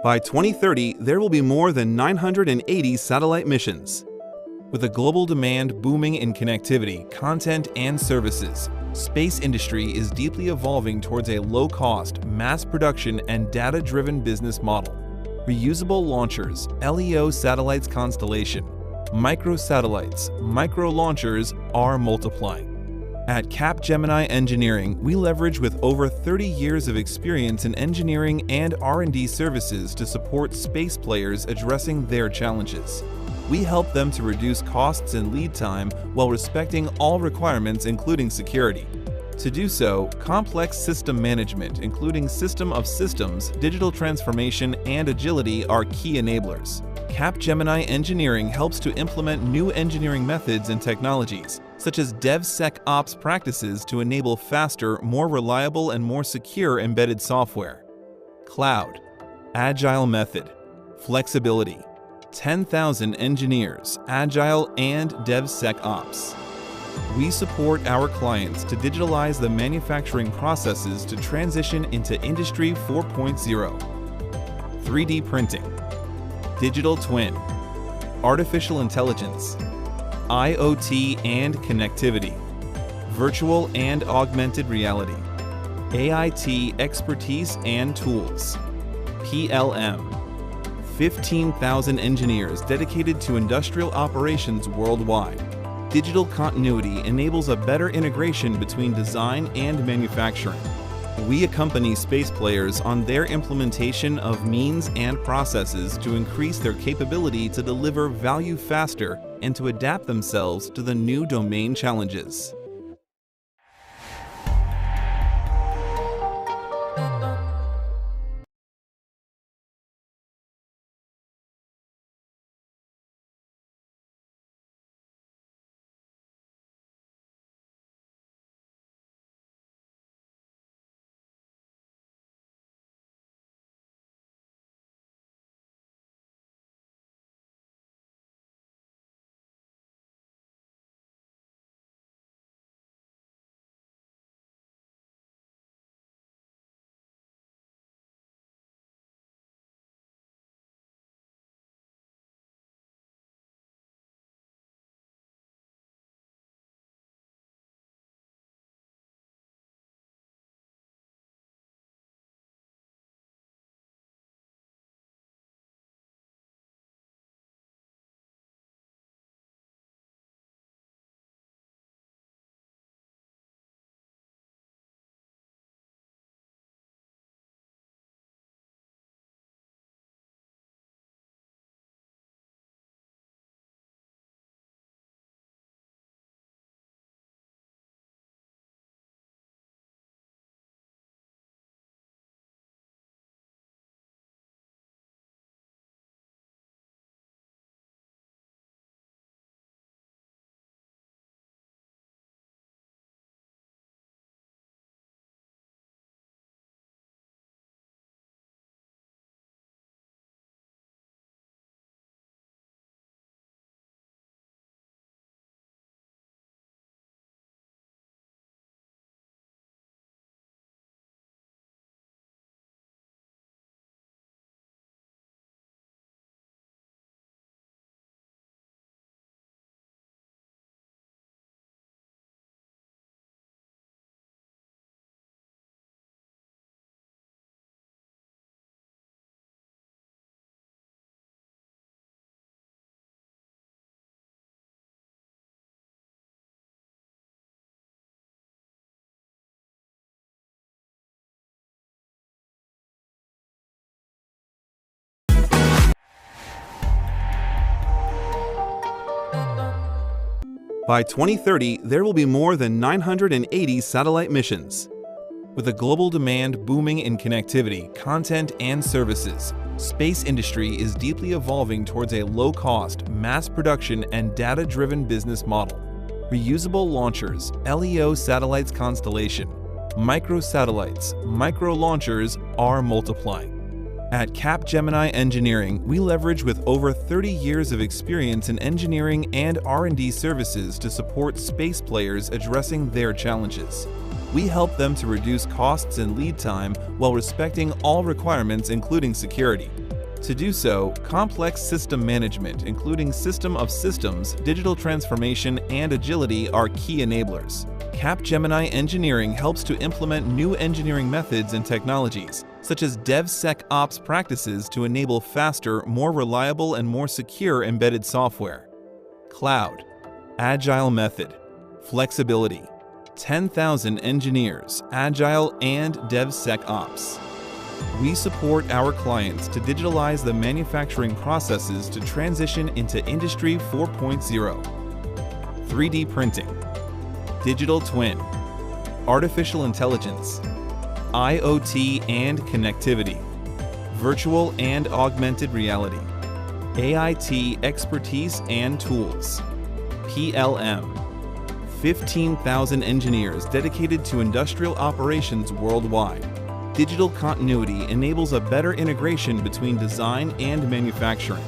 By 2030, there will be more than 980 satellite missions. With a global demand booming in connectivity, content, and services, space industry is deeply evolving towards a low-cost, mass production, and data-driven business model. Reusable launchers, LEO satellites constellation, microsatellites, micro-launchers are multiplying. At Capgemini Engineering, we leverage with over 30 years of experience in engineering and R&D services to support space players addressing their challenges. We help them to reduce costs and lead time while respecting all requirements including security. To do so, complex system management, including system of systems, digital transformation, and agility are key enablers. Capgemini Engineering helps to implement new engineering methods and technologies, such as DevSecOps practices to enable faster, more reliable, and more secure embedded software. Cloud, Agile method, flexibility, 10,000 engineers, Agile and DevSecOps. We support our clients to digitalize the manufacturing processes to transition into Industry 4.0. 3D printing, digital twin, artificial intelligence, IoT and connectivity, virtual and augmented reality, AIT expertise and tools, PLM, 15,000 engineers dedicated to industrial operations worldwide. Digital continuity enables a better integration between design and manufacturing. We accompany space players on their implementation of means and processes to increase their capability to deliver value faster and to adapt themselves to the new domain challenges. By 2030, there will be more than 980 satellite missions. With a global demand booming in connectivity, content, and services, space industry is deeply evolving towards a low-cost, mass production, and data-driven business model. Reusable launchers, LEO satellites constellation, microsatellites, micro-launchers are multiplying. At Capgemini Engineering, we leverage with over 30 years of experience in engineering and R&D services to support space players addressing their challenges. We help them to reduce costs and lead time while respecting all requirements including security. To do so, complex system management, including system of systems, digital transformation, and agility are key enablers. Capgemini Engineering helps to implement new engineering methods and technologies, such as DevSecOps practices to enable faster, more reliable, and more secure embedded software. Cloud, Agile method, flexibility, 10,000 engineers, Agile and DevSecOps. We support our clients to digitalize the manufacturing processes to transition into Industry 4.0. 3D printing, digital twin, artificial intelligence, IoT and connectivity, virtual and augmented reality, AIT expertise and tools, PLM, 15,000 engineers dedicated to industrial operations worldwide. Digital continuity enables a better integration between design and manufacturing.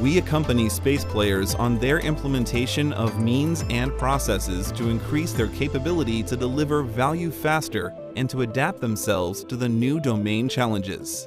We accompany space players on their implementation of means and processes to increase their capability to deliver value faster and to adapt themselves to the new domain challenges.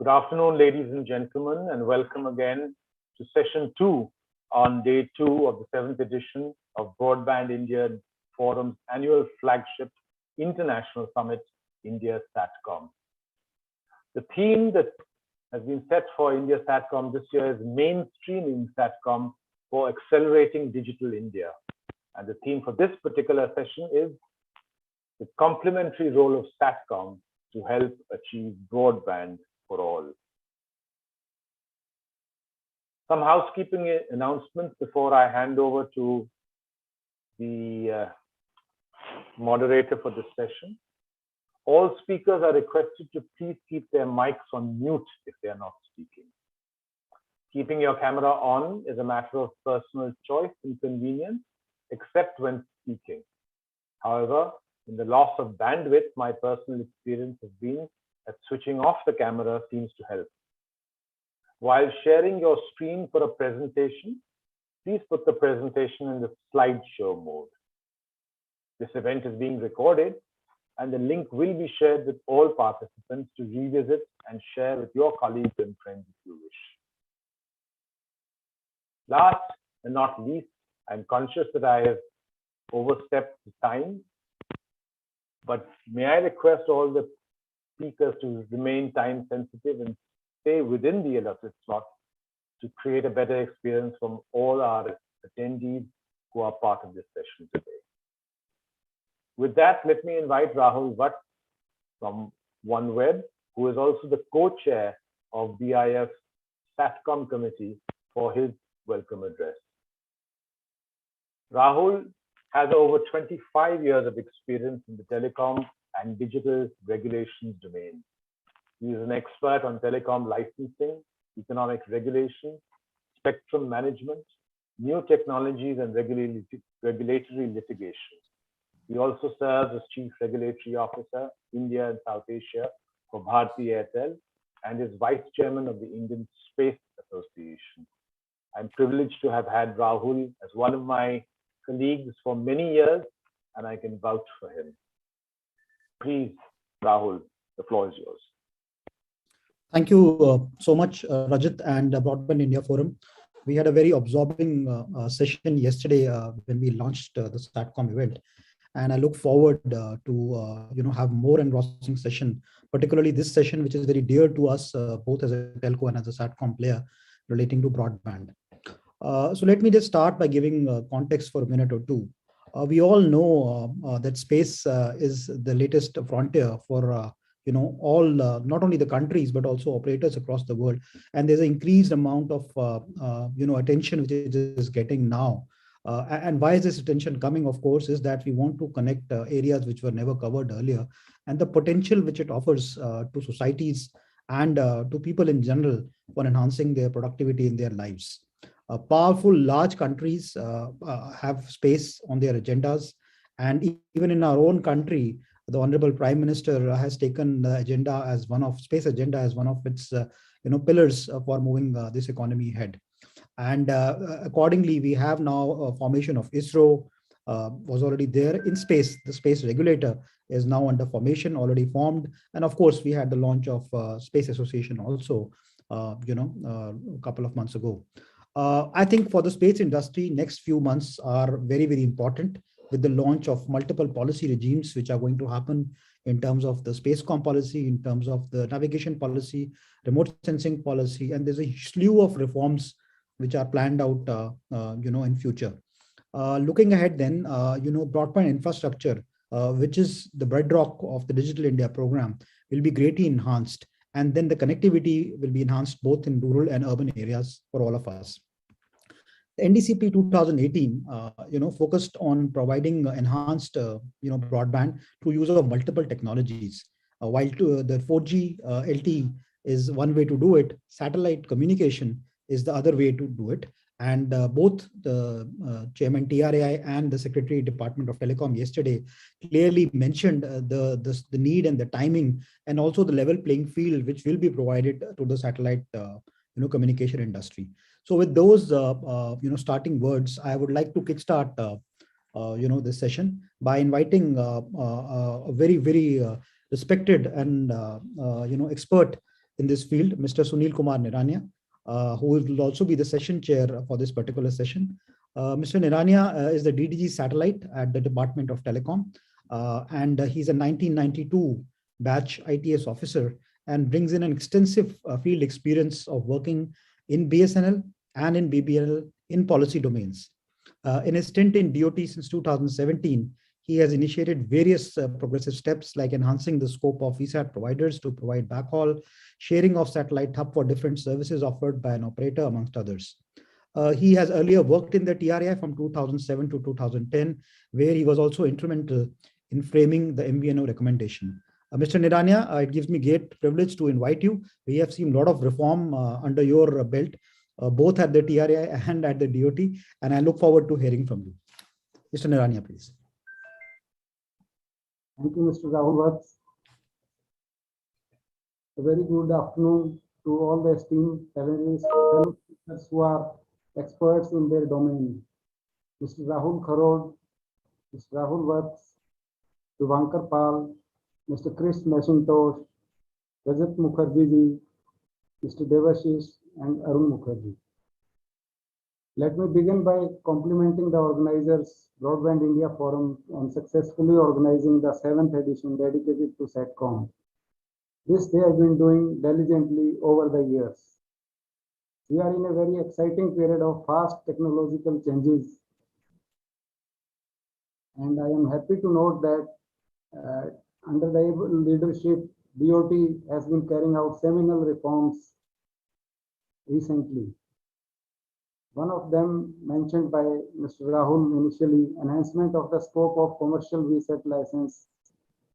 Good afternoon, ladies and gentlemen, and welcome again to session 2 on day 2 of the 7th edition of Broadband India Forum's annual flagship international summit, India SATCOM. The theme that has been set for India SATCOM this year is mainstreaming SATCOM for accelerating digital India. And the theme for this particular session is the complementary role of SATCOM to help achieve broadband for all. Some housekeeping announcements before I hand over to the moderator for this session. All speakers are requested to please keep their mics on mute if they are not speaking. Keeping your camera on is a matter of personal choice and convenience, except when speaking. However, in the loss of bandwidth, my personal experience has been that switching off the camera seems to help. While sharing your screen for a presentation, please put the presentation in the slideshow mode. This event is being recorded, and the link will be shared with all participants to revisit and share with your colleagues and friends if you wish. Last and not least, I'm conscious that I have overstepped the time, but may I request all the speakers to remain time sensitive and stay within the allotted slot to create a better experience from all our attendees who are part of this session today. With that, let me invite Rahul Bhatt from OneWeb, who is also the co-chair of BIF's SATCOM committee, for his welcome address. Rahul has over 25 years of experience in the telecom and digital regulations domain. He is an expert on telecom licensing, economic regulation, spectrum management, new technologies, and regulatory litigation. He also serves as Chief Regulatory Officer, India and South Asia for Bharti Airtel, and is Vice Chairman of the Indian Space Association. I'm privileged to have had Rahul as one of my colleagues for many years, and I can vouch for him. Please, Rahul, the floor is yours. Thank you so much, Rajat and Broadband India Forum. We had a very absorbing session yesterday when we launched the SATCOM event, and I look forward to have more engrossing session, particularly this session, which is very dear to us both as a telco and as a SATCOM player relating to broadband. So let me just start by giving context for a minute or two. We all know that space is the latest frontier for all, not only the countries, but also operators across the world. And there's an increased amount of, attention which it is getting now. And why is this attention coming? Of course, is that we want to connect areas which were never covered earlier, and the potential which it offers to societies and to people in general for enhancing their productivity in their lives. Powerful, large countries have space on their agendas. And even in our own country, the Honorable Prime Minister has taken the agenda as one of space agenda as one of its pillars for moving this economy ahead. And accordingly, we have now a formation of ISRO, was already there in space. The space regulator is now under formation, already formed. And of course, we had the launch of Space Association also, a couple of months ago. I think for the space industry, next few months are very, very important, with the launch of multiple policy regimes which are going to happen in terms of the SpaceCom policy, in terms of the navigation policy, remote sensing policy, and there's a slew of reforms which are planned out, in future. Looking ahead then, broadband infrastructure, which is the bedrock of the Digital India program, will be greatly enhanced. And then the connectivity will be enhanced both in rural and urban areas for all of us. The NDCP 2018, focused on providing enhanced, broadband through use of multiple technologies. While the 4G LTE is one way to do it, satellite communication is the other way to do it. And both the Chairman TRAI and the Secretary Department of Telecom yesterday clearly mentioned the need and the timing, and also the level playing field which will be provided to the satellite communication industry. So with those starting words, I would like to kickstart this session by inviting a very, very respected and expert in this field, Mr. Sunil Kumar Nirania, who will also be the session chair for this particular session. Mr. Nirania is the DDG satellite at the Department of Telecom, and he's a 1992 batch ITS officer and brings in an extensive field experience of working in BSNL and in BBNL in policy domains. In his stint in DOT since 2017, he has initiated various progressive steps like enhancing the scope of VSAT providers to provide backhaul, sharing of satellite hub for different services offered by an operator, amongst others. He has earlier worked in the TRAI from 2007 to 2010, where he was also instrumental in framing the MVNO recommendation. Mr. Nirania, it gives me great privilege to invite you. We have seen a lot of reform under your belt, both at the TRAI and at the DOT, and I look forward to hearing from you. Mr. Nirania, please. Thank you, Mr. Rahul Vats. A very good afternoon to all the esteemed panelists, fellow speakers who are experts in their domain. Mr. Rahul Kharod, Mr. Rahul Vats, Divankar Pal, Mr. Chris Macintosh, Rajat Mukherjee, Mr. Devashish, and Arun Mukherjee. Let me begin by complimenting the organizers, Broadband India Forum, on successfully organizing the 7th edition dedicated to SATCOM. This they have been doing diligently over the years. We are in a very exciting period of fast technological changes, and I am happy to note that under the leadership, DOT has been carrying out seminal reforms recently. One of them mentioned by Mr. Rahul initially, enhancement of the scope of commercial VSAT license,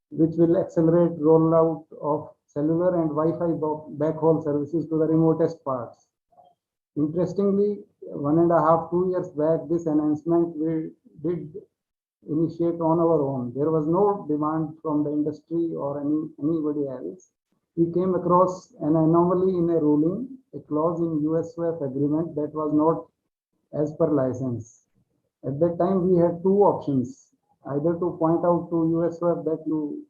which will accelerate rollout of cellular and Wi-Fi backhaul services to the remotest parts. Interestingly, 1.5–2 years back, this enhancement we did initiate on our own. There was no demand from the industry or anybody else. We came across an anomaly in a ruling, a clause in USOF agreement that was not as per license. At that time, we had two options, either to point out to USOF that you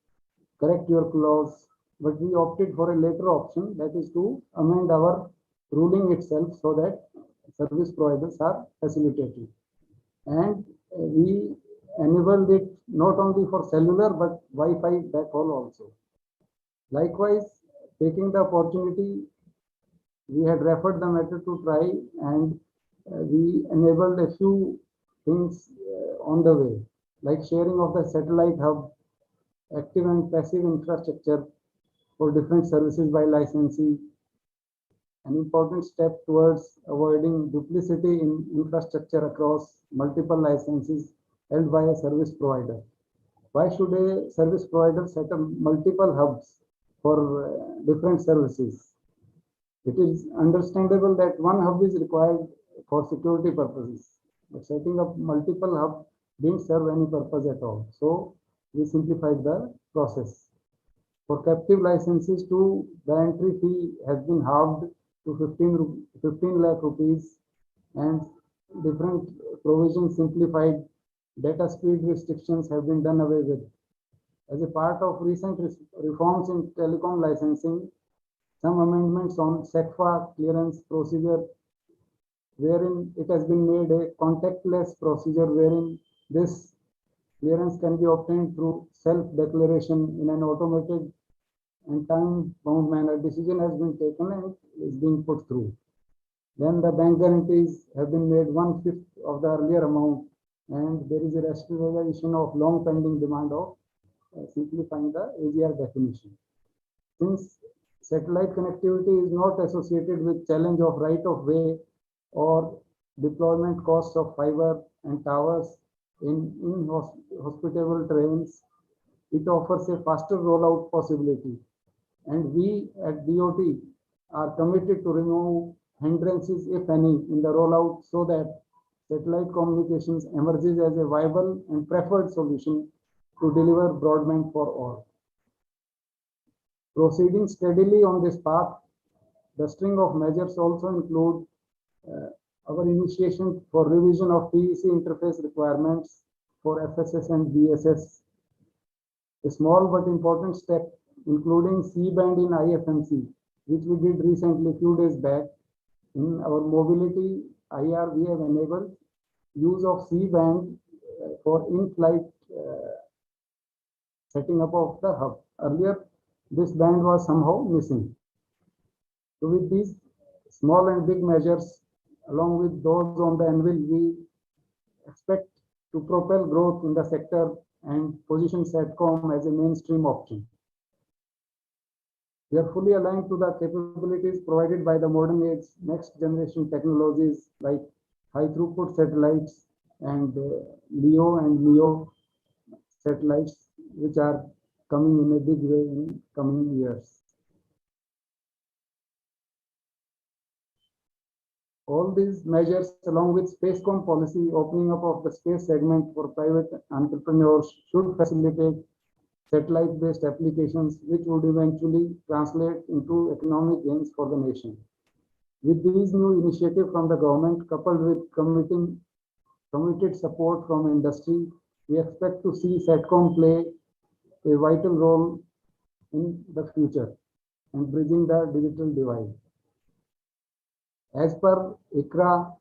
correct your clause, but we opted for a later option, that is to amend our ruling itself so that service providers are facilitated. And we enabled it not only for cellular but Wi-Fi backhaul also. Likewise, taking the opportunity, we had referred the matter to try, and we enabled a few things on the way, like sharing of the satellite hub, active and passive infrastructure for different services by licensee, an important step towards avoiding duplicity in infrastructure across multiple licenses held by a service provider. Why should a service provider set up multiple hubs for different services? It is understandable that one hub is required for security purposes, but setting up multiple hubs didn't serve any purpose at all. So we simplified the process. For captive licenses too, the entry fee has been halved to 15 lakh rupees, and different provisions simplified. Data speed restrictions have been done away with. As a part of recent reforms in telecom licensing, some amendments on SECFA clearance procedure, wherein it has been made a contactless procedure, wherein this clearance can be obtained through self-declaration in an automated and time-bound manner. Decision has been taken and is being put through. Then the bank guarantees have been made 1/5 of the earlier amount, and there is a rationalization of long pending demand of simplifying the AGR definition. Since satellite connectivity is not associated with challenge of right of way or deployment costs of fiber and towers in hospitable terrains, it offers a faster rollout possibility. And we at DOT are committed to remove hindrances, if any, in the rollout so that satellite communications emerges as a viable and preferred solution to deliver broadband for all. Proceeding steadily on this path, the string of measures also include our initiation for revision of TEC interface requirements for FSS and BSS, a small but important step, including C-band in IFMC, which we did recently, few days back. In our mobility IR, we have enabled use of C-band for in-flight setting up of the hub. Earlier, this band was somehow missing. So with these small and big measures, along with those on the anvil, we expect to propel growth in the sector and position SATCOM as a mainstream option. We are fully aligned to the capabilities provided by the modern age next generation technologies like high throughput satellites and LEO and MEO satellites, which are coming in a big way in coming years. All these measures, along with SpaceCom policy opening up of the space segment for private entrepreneurs, should facilitate satellite-based applications, which would eventually translate into economic gains for the nation. With these new initiatives from the government, coupled with committed support from industry, we expect to see SATCOM play a vital role in the future and bridging the digital divide. As per ICRA,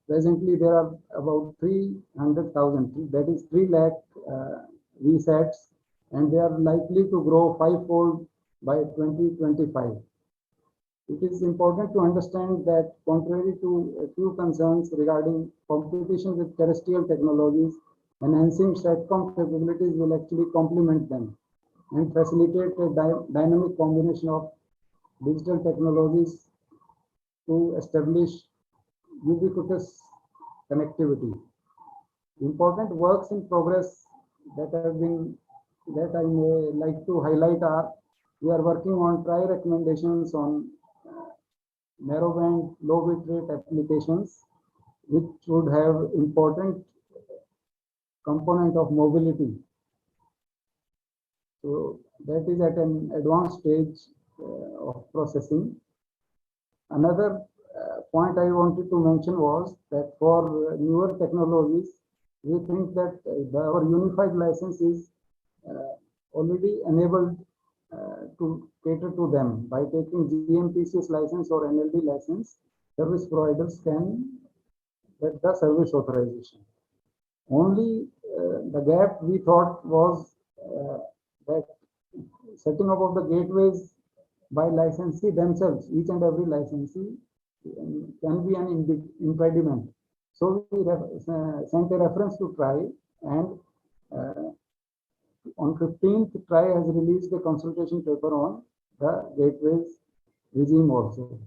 presently there are about 300,000, that is 3 lakh VSATs, and they are likely to grow fivefold by 2025. It is important to understand that contrary to a few concerns regarding competition with terrestrial technologies, enhancing SATCOM capabilities will actually complement them and facilitate a dynamic combination of digital technologies to establish ubiquitous connectivity. Important works in progress that I may like to highlight are: we are working on trial recommendations on narrowband low bit rate applications, which would have important component of mobility. So that is at an advanced stage of processing. Another point I wanted to mention was that for newer technologies, we think that our unified license is already enabled to cater to them. By taking GMPCS license or NLD license, service providers can get the service authorization. Only the gap we thought was that setting up of the gateways by licensee themselves, each and every licensee can be an impediment. So we sent a reference to TRI, and on 15th, TRI has released a consultation paper on the gateways regime also.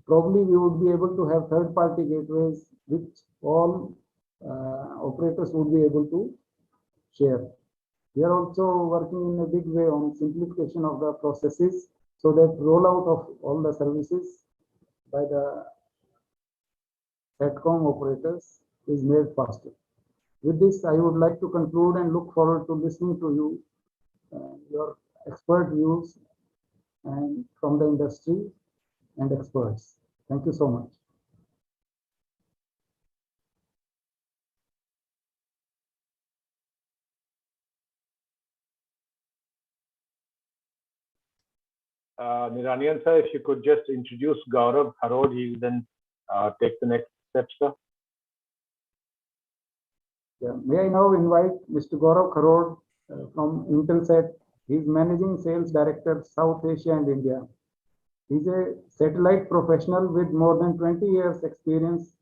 Probably we would be able to have third-party gateways which all operators would be able to share. We are also working in a big way on simplification of the processes so that rollout of all the services by the SATCOM operators is made faster. With this, I would like to conclude and look forward to listening to you, your expert views and from the industry and experts. Thank you so much. Niranjan sir, if you could just introduce Gaurav Kharod, he will then take the next step, sir. Yeah. May I now invite Mr. Gaurav Kharod from Intelsat. He is Managing Sales Director, South Asia and India. He is a satellite professional with more than 20 years experience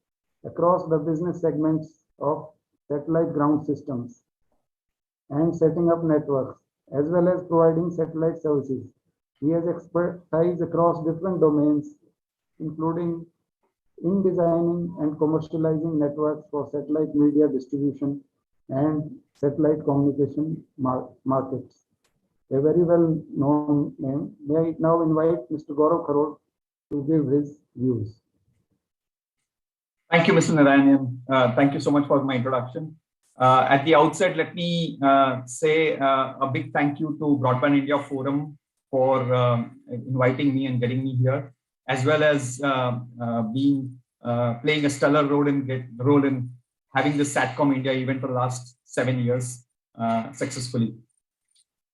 across the business segments of satellite ground systems and setting up networks, as well as providing satellite services. He has expertise across different domains, including in designing and commercializing networks for satellite media distribution and satellite communication markets. A very well-known name. May I now invite Mr. Gaurav Kharod to give his views. Thank you, Mr. Narayanan. Thank you so much for my introduction. At the outset, let me say a big thank you to Broadband India Forum for inviting me and getting me here, as well as playing a stellar role in having this SATCOM India event for the last 7 years successfully.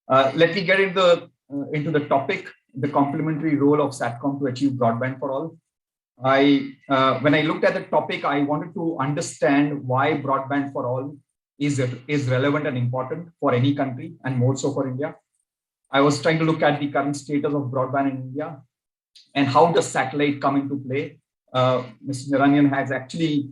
Let me get into the topic. the complementary role of SATCOM to achieve broadband for all. When I looked at the topic, I wanted to understand why broadband for all is relevant and important for any country, and more so for India. I was trying to look at the current status of broadband in India and how does satellite come into play. Mr. Narayan has actually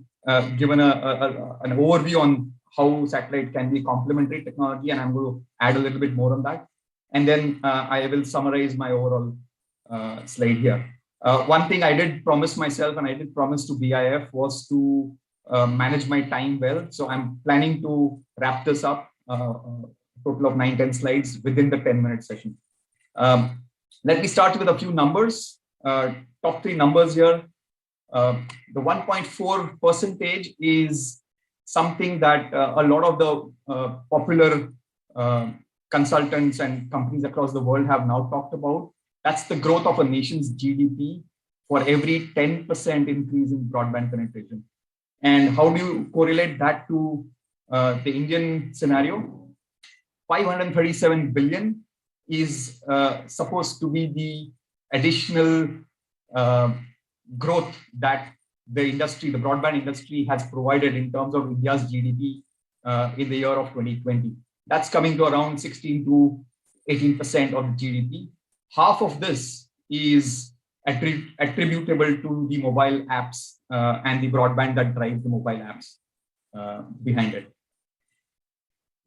given an overview on how satellite can be complementary technology, and I'm going to add a little bit more on that. And then I will summarize my overall slide here. One thing I did promise myself, and I did promise to BIF, was to manage my time well. So I'm planning to wrap this up, total of 9-10 slides within the 10-minute session. Let me start with a few numbers. Top 3 numbers here. The 1.4% is something that a lot of the popular consultants and companies across the world have now talked about. That's the growth of a nation's GDP for every 10% increase in broadband penetration. And how do you correlate that to the Indian scenario? 537 billion is supposed to be the additional growth that the industry, the broadband industry, has provided in terms of India's GDP in the year of 2020. That's coming to around 16 to 18% of GDP. Half of this is attributable to the mobile apps and the broadband that drives the mobile apps behind it.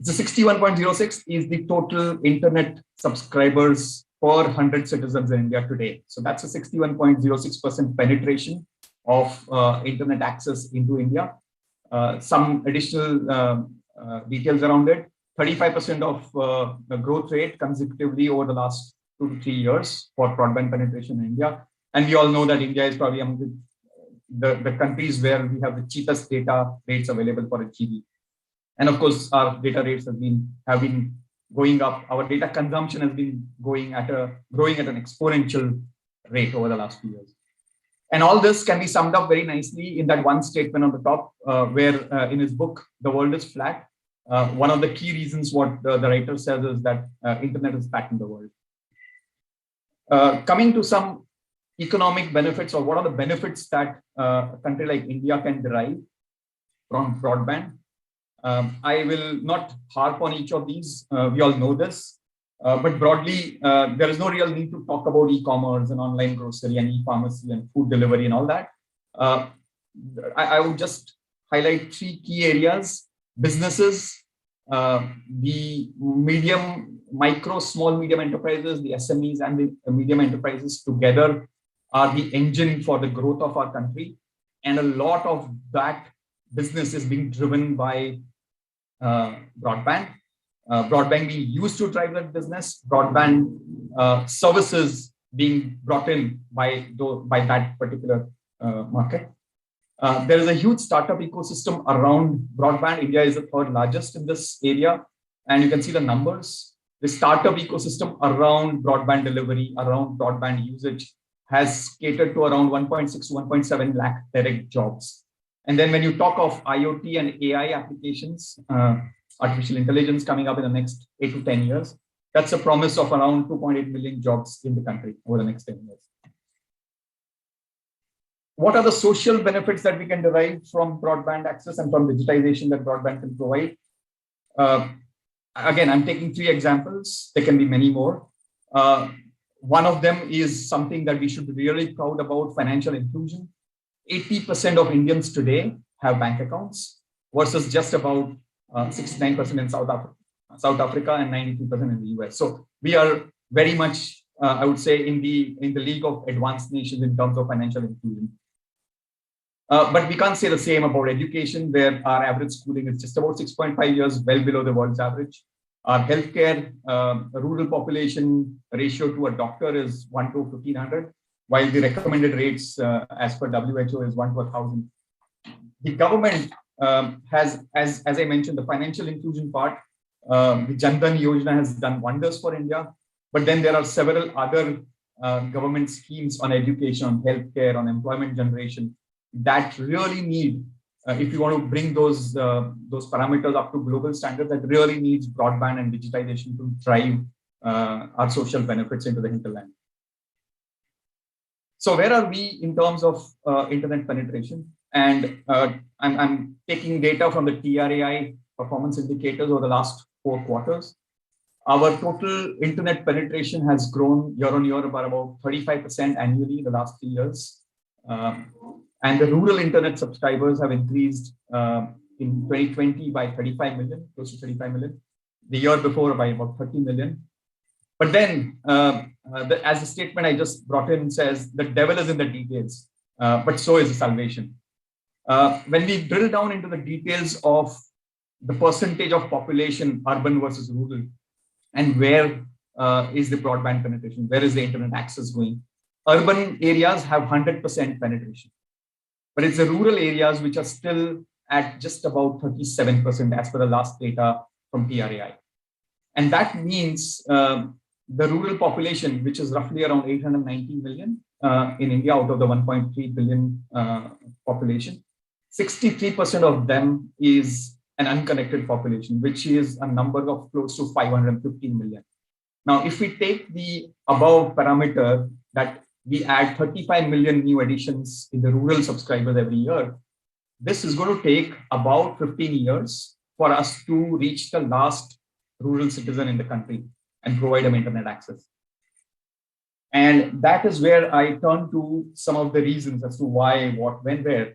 The 61.06 is the total internet subscribers per 100 citizens in India today. So that's a 61.06% penetration of internet access into India. Some additional details around it. 35% of the growth rate consecutively over the last 2 to 3 years for broadband penetration in India. And we all know that India is probably among the countries where we have the cheapest data rates available for a GB. And of course, our data rates have been going up. Our data consumption has been growing at an exponential rate over the last few years. And all this can be summed up very nicely in that one statement on the top, where in his book, The World is Flat. One of the key reasons what the writer says is that internet is flat in the world. Coming to some economic benefits, or what are the benefits that a country like India can derive from broadband. I will not harp on each of these. We all know this. But broadly, there is no real need to talk about e-commerce and online grocery and e-pharmacy and food delivery and all that. I would just highlight 3 key areas. Businesses, the small, medium enterprises, the SMEs and the medium enterprises together are the engine for the growth of our country. And a lot of that business is being driven by broadband. Broadband being used to drive that business, broadband services being brought in by that particular market. There is a huge startup ecosystem around broadband. India is the 3rd largest in this area. And you can see the numbers. The startup ecosystem around broadband delivery, around broadband usage has catered to around 1.6 to 1.7 lakh direct jobs. And then when you talk of IoT and AI applications, artificial intelligence coming up in the next 8 to 10 years, that's a promise of around 2.8 million jobs in the country over the next 10 years. What are the social benefits that we can derive from broadband access and from digitization that broadband can provide? Again, I'm taking 3 examples. There can be many more. One of them is something that we should be really proud about: financial inclusion. 80% of Indians today have bank accounts versus just about 69% in South Africa and 92% in the US. So we are very much, I would say, in the league of advanced nations in terms of financial inclusion. But we can't say the same about education, where our average schooling is just about 6.5 years, well below the world's average. Our healthcare, rural population ratio to a doctor is 1 to 1,500, while the recommended rates as per WHO is 1 to 1,000. The government has, as I mentioned, the financial inclusion part. The Jan Dhan Yojana has done wonders for India, but then there are several other government schemes on education, on healthcare, on employment generation that really need, if you want to bring those parameters up to global standards, that really needs broadband and digitization to drive our social benefits into the hinterland. So where are we in terms of internet penetration? And I'm taking data from the TRAI performance indicators over the last 4 quarters. Our total internet penetration has grown year on year by about 35% annually in the last 3 years. And the rural internet subscribers have increased in 2020 by 35 million, close to 35 million. The year before by about 30 million. But then, as the statement I just brought in says, the devil is in the details, but so is the salvation. When we drill down into the details of the percentage of population, urban versus rural, and where is the broadband penetration, where is the internet access going? Urban areas have 100% penetration, but it's the rural areas which are still at just about 37% as per the last data from TRAI. And that means the rural population, which is roughly around 890 million in India out of the 1.3 billion population, 63% of them is an unconnected population, which is a number of close to 515 million. Now, if we take the above parameter that we add 35 million new additions in the rural subscribers every year, this is going to take about 15 years for us to reach the last rural citizen in the country and provide them internet access. And that is where I turn to some of the reasons as to why, what, when, where.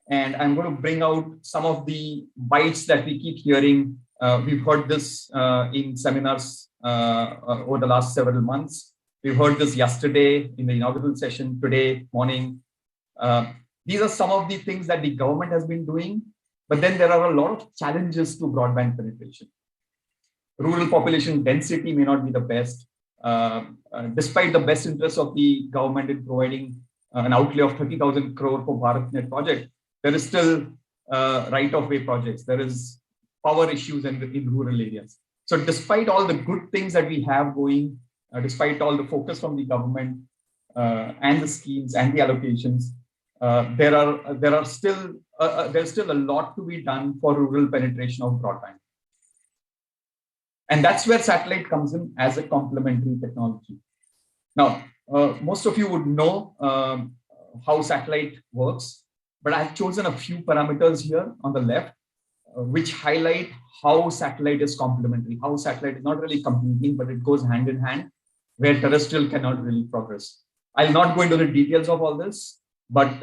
And I'm going to bring out some of the bites that we keep hearing. We've heard this in seminars over the last several months. We've heard this yesterday in the inaugural session, today morning. These are some of the things that the government has been doing, but then there are a lot of challenges to broadband penetration. Rural population density may not be the best. Despite the best interests of the government in providing an outlay of 30,000 crore for BharatNet project, there is still right-of-way projects. There is power issues in rural areas. So despite all the good things that we have going, despite all the focus from the government and the schemes and the allocations, there's still a lot to be done for rural penetration of broadband. And that's where satellite comes in as a complementary technology. Now, most of you would know how satellite works, but I've chosen a few parameters here on the left, which highlight how satellite is complementary, how satellite is not really competing, but it goes hand in hand, where terrestrial cannot really progress. I'll not go into the details of all this, but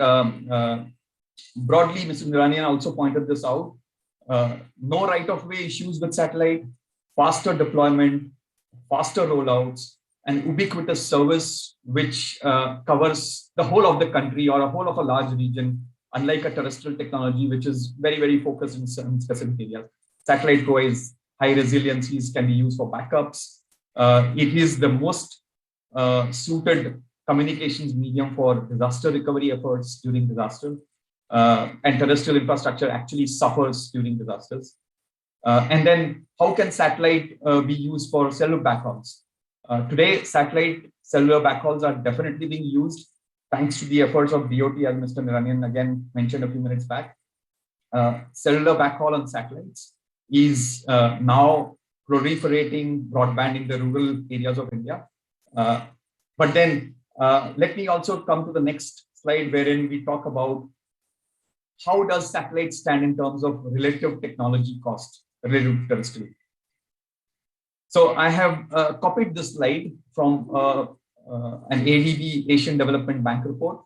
broadly, Mr. Niranian also pointed this out. No right-of-way issues with satellite, faster deployment, faster rollouts, and ubiquitous service, which covers the whole of the country or a whole of a large region, unlike a terrestrial technology, which is very, very focused in certain specific areas. Satellite provides high resiliencies, can be used for backups. It is the most suited communications medium for disaster recovery efforts during disaster. And terrestrial infrastructure actually suffers during disasters. And then how can satellite be used for cellular backhauls? Today, satellite cellular backhauls are definitely being used thanks to the efforts of DOT, as Mr. Niranian again mentioned a few minutes back. Cellular backhaul on satellites is now proliferating broadband in the rural areas of India. But then let me also come to the next slide, wherein we talk about how does satellite stand in terms of relative technology cost relative to terrestrial. So I have copied this slide from an ADB Asian Development Bank report.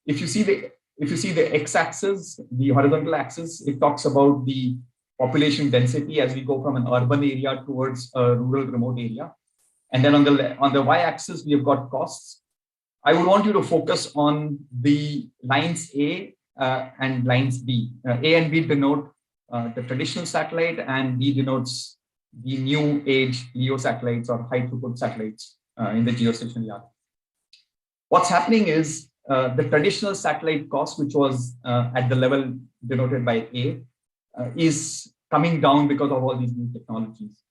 If you see the x-axis, the horizontal axis, it talks about the population density as we go from an urban area towards a rural remote area. And then on the y-axis, we have got costs. I would want you to focus on the lines A and lines B. A and B denote the traditional satellite, and B denotes the new age LEO satellites or high throughput satellites in the geostationary arc. What's happening is the traditional satellite cost, which was at the level denoted by A, is coming down because of all these new technologies.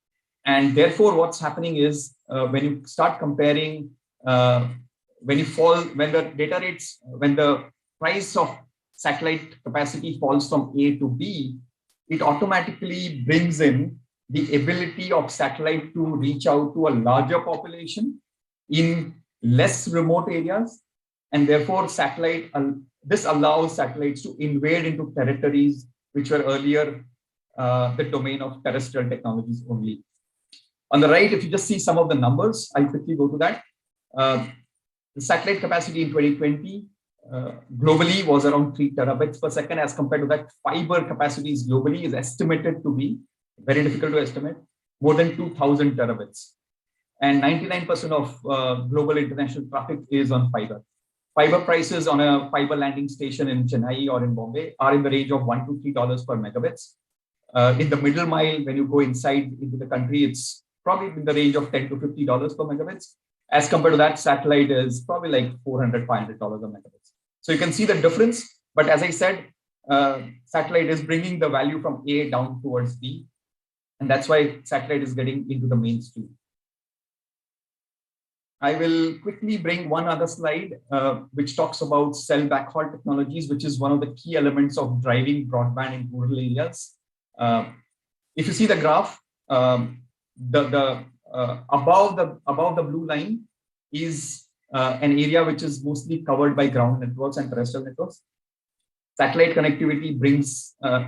And therefore, what's happening is when you start comparing, when the data rates, when the price of satellite capacity falls from A to B, it automatically brings in the ability of satellite to reach out to a larger population in less remote areas And therefore, this allows satellites to invade into territories which were earlier the domain of terrestrial technologies only. On the right, if you just see some of the numbers, I'll quickly go to that. The satellite capacity in 2020 globally was around 3 terabits per second. As compared to that, fiber capacities globally is estimated to be very difficult to estimate, more than 2,000 terabits. And 99% of global international traffic is on fiber. Fiber prices on a fiber landing station in Chennai or in Bombay are in the range of $1 to $3 per megabits. In the middle mile, when you go inside into the country, it's probably in the range of $10 to $50 per megabits. As compared to that, satellite is probably like $400, $500 a megabits. So you can see the difference. But as I said, satellite is bringing the value from A down towards B. And that's why satellite is getting into the mainstream. I will quickly bring one other slide, which talks about cell backhaul technologies, which is one of the key elements of driving broadband in rural areas. If you see the graph, above the blue line is an area which is mostly covered by ground networks and terrestrial networks. Satellite connectivity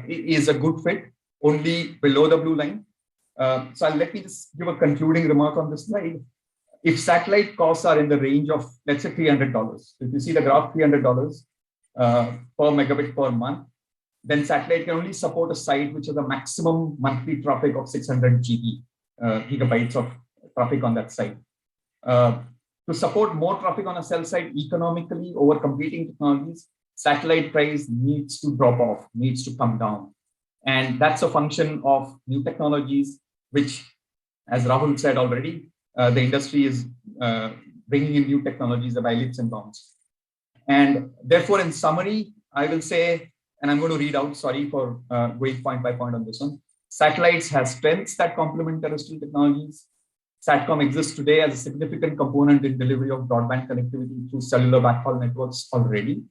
is a good fit only below the blue line. So let me just give a concluding remark on this slide. If satellite costs are in the range of, let's say, $300, if you see the graph, $300 per megabit per month, then satellite can only support a site which has a maximum monthly traffic of 600 gigabytes of traffic on that site. To support more traffic on a cell site economically over competing technologies, satellite price needs to drop off, needs to come down. And that's a function of new technologies, which, as Rahul said already, the industry is bringing in new technologies by leaps and bounds. And therefore, in summary, I will say, and I'm going to read out, sorry for going point by point on this one. Satellites have strengths that complement terrestrial technologies. SATCOM exists today as a significant component in delivery of broadband connectivity through cellular backhaul networks already.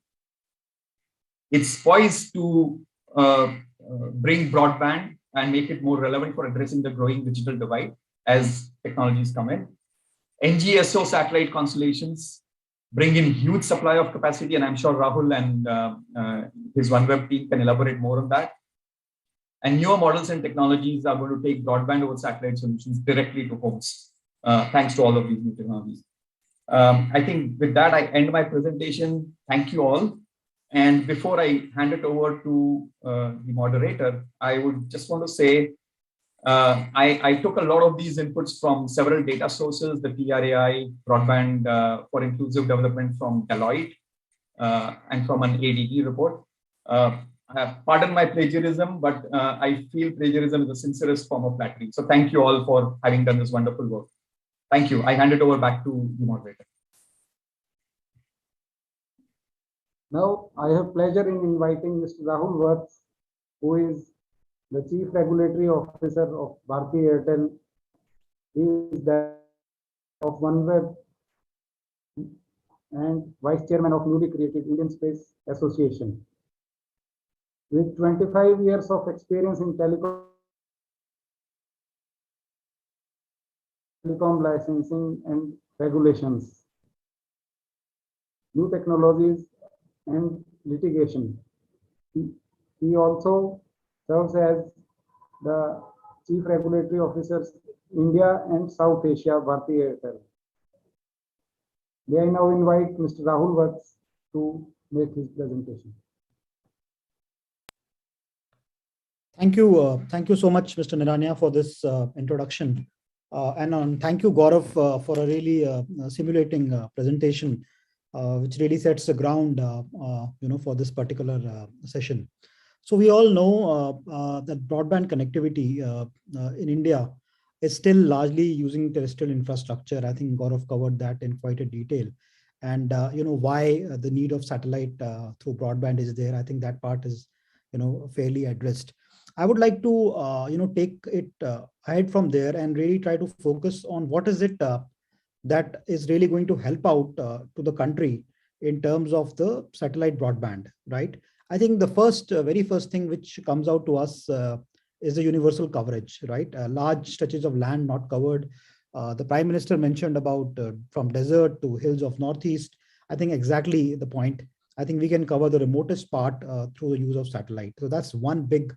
It's poised to bring broadband and make it more relevant for addressing the growing digital divide as technologies come in. NGSO satellite constellations bring in huge supply of capacity, and I'm sure Rahul and his OneWeb team can elaborate more on that. And newer models and technologies are going to take broadband over satellite solutions directly to homes, thanks to all of these new technologies. I think with that, I end my presentation. Thank you all. And before I hand it over to the moderator, I would just want to say, I took a lot of these inputs from several data sources, the TRAI, Broadband for Inclusive Development from Deloitte, and from an ADD report. Pardon my plagiarism, but I feel plagiarism is the sincerest form of flattery. So thank you all for having done this wonderful work. Thank you. I hand it over back to the moderator. Now, I have pleasure in inviting Mr. Rahul Vats, who is the Chief Regulatory Officer of Bharti Airtel. He is that of OneWeb and Vice Chairman of newly created Indian Space Association. With 25 years of experience in telecom licensing and regulations, new technologies and litigation. He also serves as the Chief Regulatory Officers India and South Asia, Bharti Airtel. May I now invite Mr. Rahul Vats to make his presentation. Thank you so much, Mr. Nirania, for this introduction. And thank you, Gaurav, for a really simulating presentation, which really sets the ground, for this particular session. So we all know that broadband connectivity in India is still largely using terrestrial infrastructure. I think Gaurav covered that in quite a detail. And why the need of satellite through broadband is there. I think that part is fairly addressed. I would like to take it ahead from there and really try to focus on what is it that is really going to help out to the country in terms of the satellite broadband, right? I think the very first thing which comes out to us is the universal coverage, right? Large stretches of land not covered. The Prime Minister mentioned about from desert to hills of Northeast. I think exactly the point. I think we can cover the remotest part through the use of satellite. So that's one big,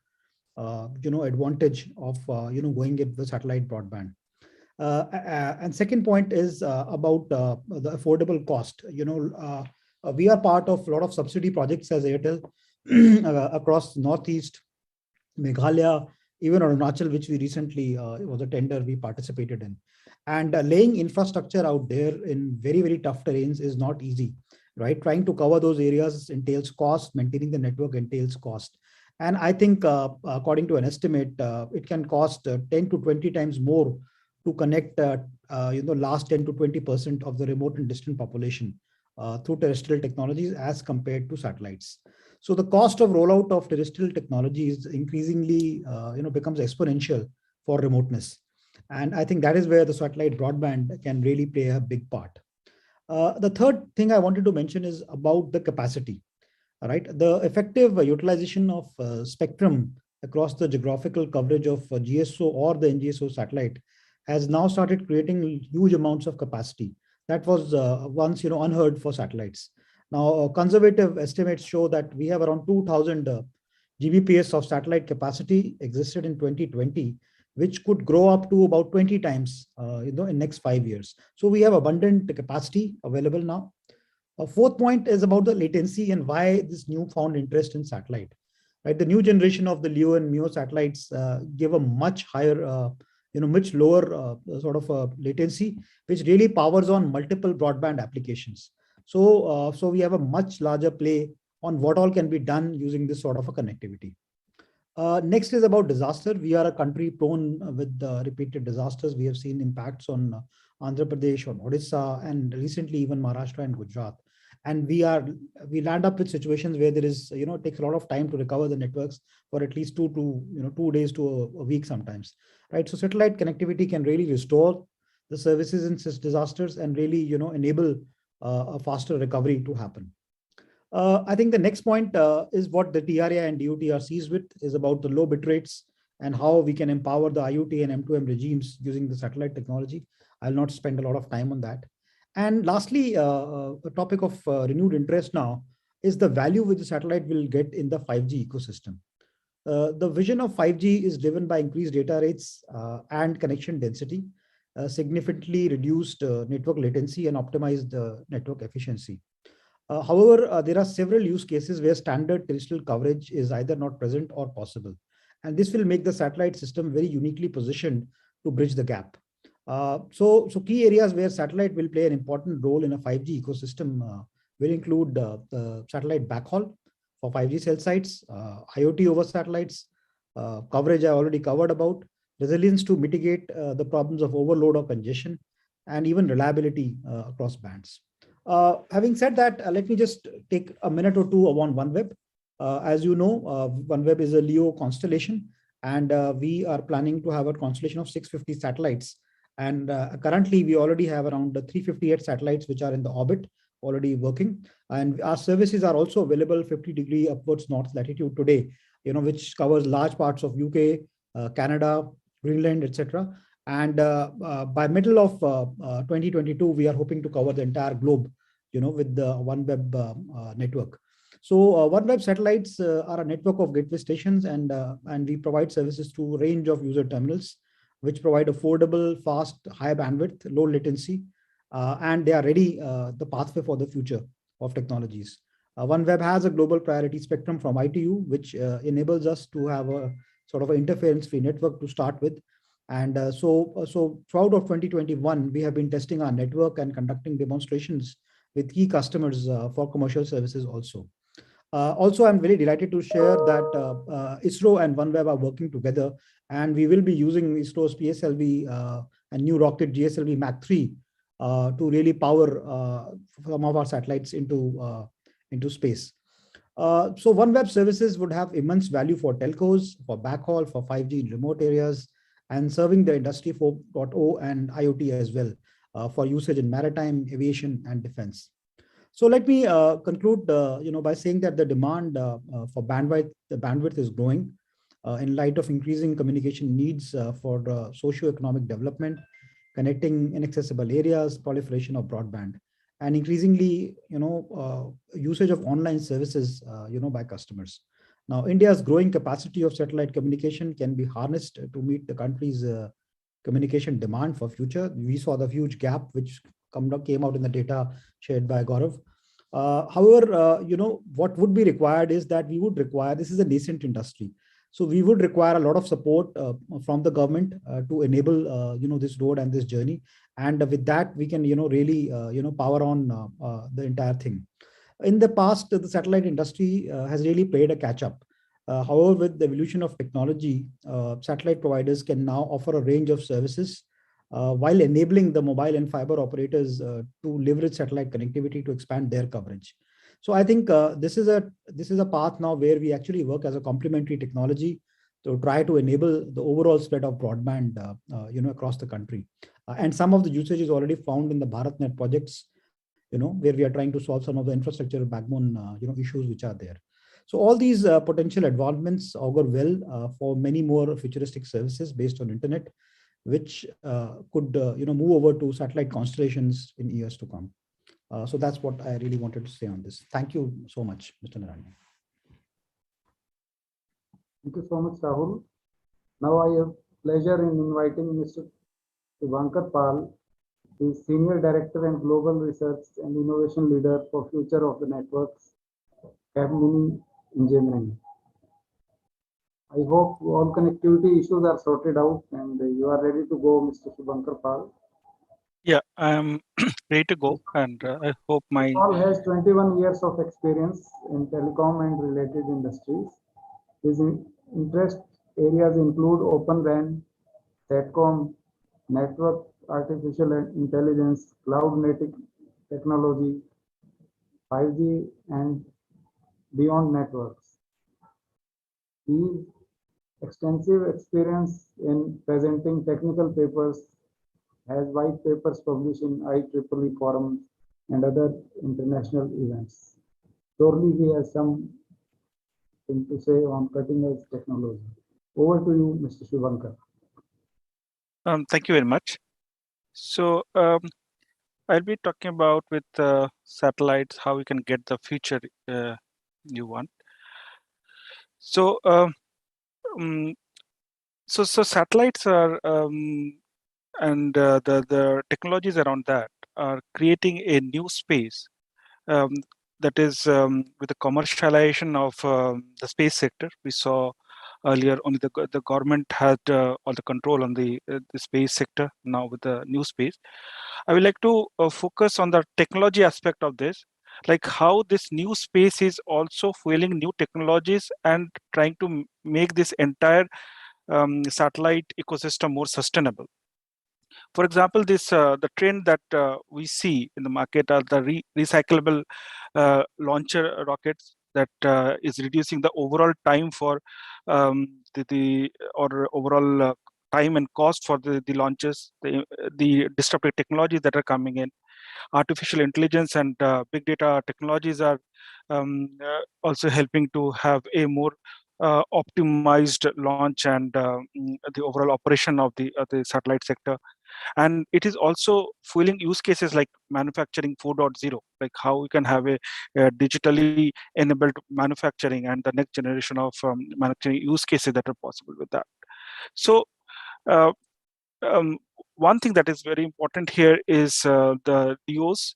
advantage of, going with the satellite broadband. And second point is about the affordable cost. We are part of a lot of subsidy projects as Airtel across Northeast, Meghalaya, even Arunachal, which we recently, it was a tender we participated in. And laying infrastructure out there in very, very tough terrains is not easy, right? Trying to cover those areas entails cost, maintaining the network entails cost. And I think according to an estimate, it can cost 10 to 20 times more to connect last 10 to 20% of the remote and distant population through terrestrial technologies as compared to satellites. So the cost of rollout of terrestrial technologies increasingly becomes exponential for remoteness. And I think that is where the satellite broadband can really play a big part. The third thing I wanted to mention is about the capacity. All right, the effective utilization of spectrum across the geographical coverage of GSO or the NGSO satellite has now started creating huge amounts of capacity. That was once unheard for satellites. Now, conservative estimates show that we have around 2,000 Gbps of satellite capacity existed in 2020, which could grow up to about 20 times in next 5 years. So we have abundant capacity available now. A fourth point is about the latency and why this newfound interest in satellite. Right, the new generation of the LEO and MEO satellites give a much higher, much lower sort of latency, which really powers on multiple broadband applications. So, so we have a much larger play on what all can be done using this sort of a connectivity. Next is about disaster. We are a country prone with repeated disasters. We have seen impacts on Andhra Pradesh, on Odisha, and recently even Maharashtra and Gujarat. And we land up with situations where there is, it takes a lot of time to recover the networks for at least 2 days to a week sometimes, right? So satellite connectivity can really restore the services in such disasters and really, enable a faster recovery to happen. I think the next point is what the TRAI and DOT are seized with is about the low bit rates and how we can empower the IoT and M2M regimes using the satellite technology. I'll not spend a lot of time on that. And lastly, a topic of renewed interest now is the value which the satellite will get in the 5G ecosystem. The vision of 5G is driven by increased data rates and connection density, significantly reduced network latency and optimized network efficiency. However, there are several use cases where standard terrestrial coverage is either not present or possible. And this will make the satellite system very uniquely positioned to bridge the gap. So key areas where satellite will play an important role in a 5G ecosystem will include the satellite backhaul for 5G cell sites, IoT over satellites, coverage I already covered about, resilience to mitigate the problems of overload or congestion, and even reliability across bands. Having said that, let me just take a minute or two on OneWeb. As you know, OneWeb is a LEO constellation, and we are planning to have a constellation of 650 satellites. And currently, we already have around 358 satellites which are in the orbit, already working. And our services are also available 50-degree upwards north latitude today, which covers large parts of UK, Canada, Greenland, etc. And by middle of 2022, we are hoping to cover the entire globe, with the OneWeb network. So OneWeb satellites are a network of gateway stations, and we provide services to a range of user terminals, which provide affordable, fast, high bandwidth, low latency, and they are ready the pathway for the future of technologies. OneWeb has a global priority spectrum from ITU, which enables us to have a sort of an interference-free network to start with. And so throughout of 2021, we have been testing our network and conducting demonstrations with key customers for commercial services also. Also, I'm very delighted to share that ISRO and OneWeb are working together, and we will be using ISRO's PSLV and new rocket GSLV Mach 3 to really power some of our satellites into space. So OneWeb services would have immense value for telcos, for backhaul, for 5G in remote areas, and serving the industry 4.0 and IoT as well for usage in maritime, aviation, and defense. So let me conclude, by saying that the demand for bandwidth is growing in light of increasing communication needs for socio-economic development, connecting inaccessible areas, proliferation of broadband. and increasingly, usage of online services, by customers. Now, India's growing capacity of satellite communication can be harnessed to meet the country's communication demand for future. We saw the huge gap which came out in the data shared by Gaurav. However, what would be required is that we would require, this is a nascent industry, so we would require a lot of support from the government to enable, this road and this journey. And with that, we can, really, power on the entire thing. In the past, the satellite industry has really played a catch up. However, with the evolution of technology, satellite providers can now offer a range of services while enabling the mobile and fiber operators to leverage satellite connectivity to expand their coverage. So I think this is a path now where we actually work as a complementary technology to try to enable the overall spread of broadband, across the country. And some of the usage is already found in the BharatNet projects, where we are trying to solve some of the infrastructure backbone, issues which are there. So all these potential advancements augur well for many more futuristic services based on internet, which could, move over to satellite constellations in years to come. So that's what I really wanted to say on this. Thank you so much, Mr. Narayan. Thank you so much, Rahul. Now I have pleasure in inviting Mr. Shivankar Pal, the Senior Director and Global Research and Innovation Leader for Future of the Networks, Capgemini Engineering. I hope all connectivity issues are sorted out and you are ready to go, Mr. Shivankar Pal. Yeah, I am ready to go, and I hope my... Paul has 21 years of experience in telecom and related industries. His interest areas include Open RAN, SATCOM, network, artificial intelligence, cloud native technology, 5G, and beyond networks. His extensive experience in presenting technical papers, has white papers published in IEEE forums and other international events. Surely he has something to say on cutting edge technology. Over to you, Mr. Shivankar. Thank you very much. So I'll be talking about with satellites, how we can get the future you want. So so satellites are and the technologies around that are creating a new space that is with the commercialization of the space sector. We saw earlier only the government had all the control on the space sector. Now with the new space, I would like to focus on the technology aspect of this, like how this new space is also fueling new technologies and trying to make this entire satellite ecosystem more sustainable. For example, this the trend that we see in the market are the recyclable launcher rockets that is reducing the overall time for the overall time and cost for the launches, the disruptive technologies that are coming in. Artificial intelligence and big data technologies are also helping to have a more optimized launch and the overall operation of the satellite sector. And it is also fueling use cases like manufacturing 4.0, like how we can have a digitally enabled manufacturing and the next generation of manufacturing use cases that are possible with that. So one thing that is very important here is the DOs,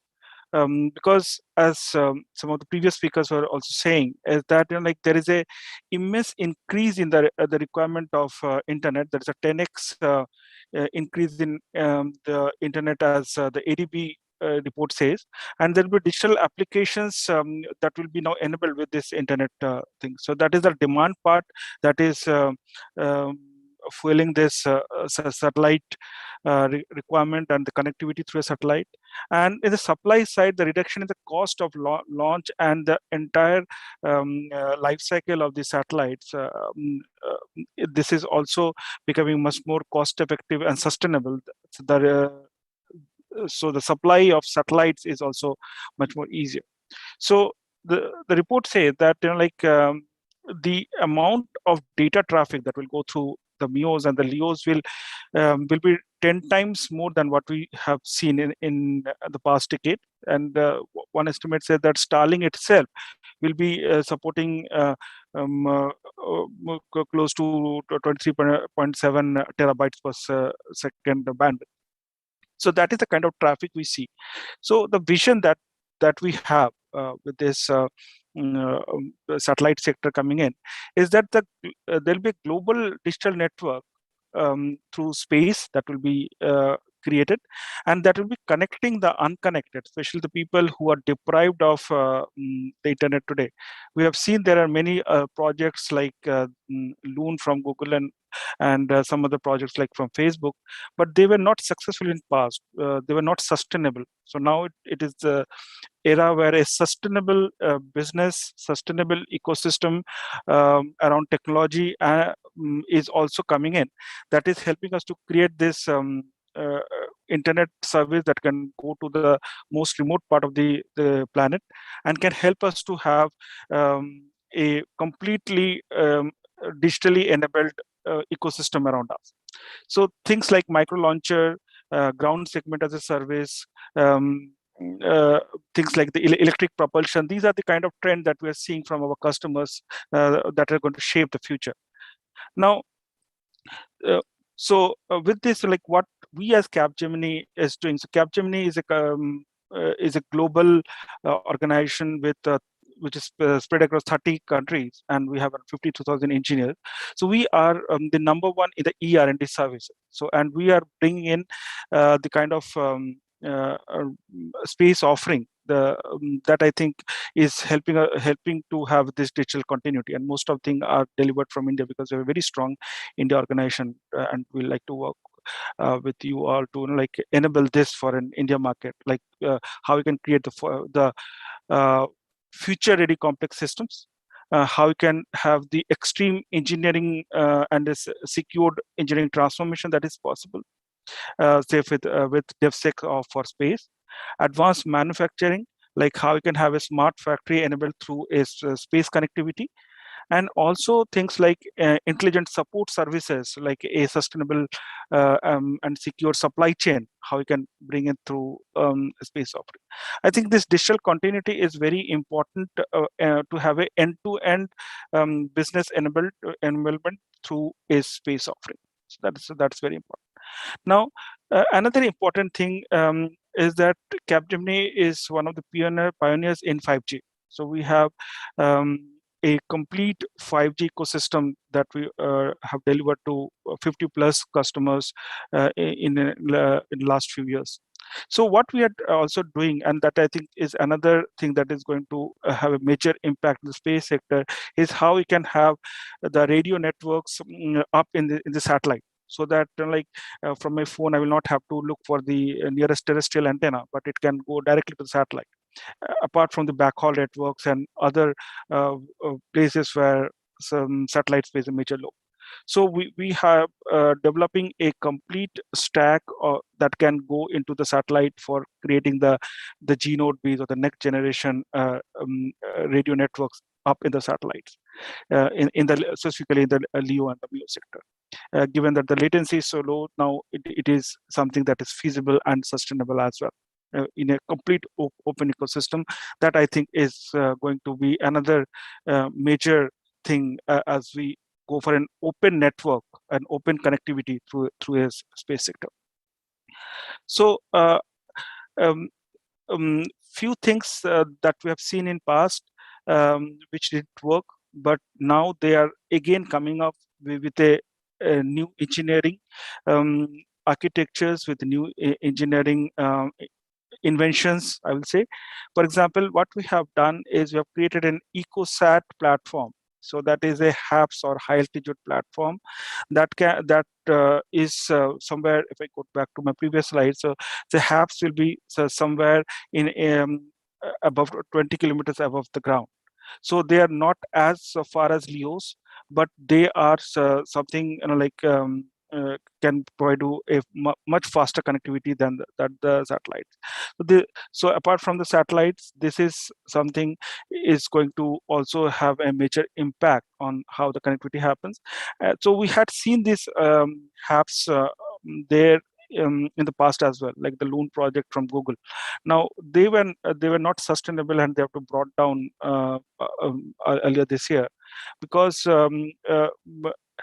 because as some of the previous speakers were also saying, is that like there is a immense increase in the requirement of internet. There is a 10x increase in the internet, as the ADB report says, and there will be digital applications that will be now enabled with this internet thing. So that is the demand part that is fueling this satellite requirement and the connectivity through a satellite. And in the supply side, the reduction in the cost of launch and the entire life cycle of the satellites, this is also becoming much more cost effective and sustainable. So the supply of satellites is also much more easier. So the report says that the amount of data traffic that will go through the MEOs and the LEOs will be 10 times more than what we have seen in the past decade. And one estimate says that Starlink itself will be supporting close to 23.7 terabytes per second bandwidth. So that is the kind of traffic we see. So the vision that we have with this satellite sector coming in is that there'll be a global digital network through space that will be created, and that will be connecting the unconnected, especially the people who are deprived of the internet today. We have seen there are many projects like Loon from Google and some other projects like from Facebook, but they were not successful in past. They were not sustainable. So now it is the era where a sustainable business, sustainable ecosystem around technology is also coming in. That is helping us to create this internet service that can go to the most remote part of the planet and can help us to have a completely digitally enabled ecosystem around us. So things like micro launcher, ground segment as a service, things like the electric propulsion, these are the kind of trend that we are seeing from our customers that are going to shape the future. Now, with this, like what we as Capgemini is doing. So Capgemini is a global organization with which is spread across 30 countries, and we have 52,000 engineers. So we are the number one in the ER&D services. So, and we are bringing in the kind of space offering that I think is helping to have this digital continuity. And most of things are delivered from India because we have a very strong India organization, and we like to work with you all to like enable this for an India market, like how we can create the future-ready complex systems, how we can have the extreme engineering and this secured engineering transformation that is possible, say with DevSec for space, advanced manufacturing, like how we can have a smart factory enabled through a space connectivity, and also things like intelligent support services, like a sustainable and secure supply chain, how we can bring it through space offering. I think this digital continuity is very important to have a end-to-end business enablement through a space offering. So that's very important. Now, another important thing is that Capgemini is one of the pioneers in 5G. So we have a complete 5G ecosystem that we have delivered to 50 plus customers in the last few years. So what we are also doing, and that I think is another thing that is going to have a major impact in the space sector, is how we can have the radio networks up in the satellite. So that from my phone, I will not have to look for the nearest terrestrial antenna, but it can go directly to the satellite. Apart from the backhaul networks and other places where some satellites plays a major role. So we have developing a complete stack that can go into the satellite for creating the G-node base or the next generation radio networks up in the satellites, specifically in the LEO and WO sector. Given that the latency is so low, now it is something that is feasible and sustainable as well. In a complete open ecosystem, that I think is going to be another major thing as we go for an open network and open connectivity through a space sector. So few things that we have seen in past which didn't work, but now they are again coming up with a new engineering architectures, with new engineering inventions, I will say. For example, what we have done is we have created an Ecosat platform. So that is a HAPS or high altitude platform that is somewhere. If I go back to my previous slide, so the HAPS will be somewhere in above 20 kilometers above the ground. So they are not as far as LEOs, but they are something can provide you a much faster connectivity than the satellites. So apart from the satellites, this is something is going to also have a major impact on how the connectivity happens. So we had seen this HAPS there in the past as well, like the Loon project from Google. Now they were not sustainable, and they have to brought down earlier this year, because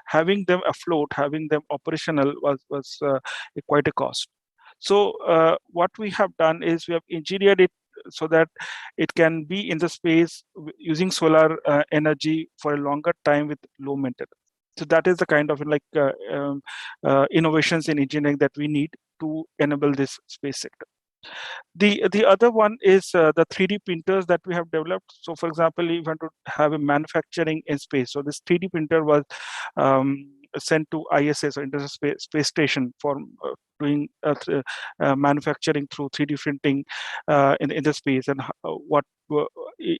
having them afloat, having them operational was quite a cost. So what we have done is we have engineered it so that it can be in the space using solar energy for a longer time with low maintenance. So that is the kind of innovations in engineering that we need to enable this space sector. The other one is the 3D printers that we have developed. So for example, if you want to have a manufacturing in space, so this 3D printer was sent to ISS, or International Space Station, for doing manufacturing through 3D printing in the space, and what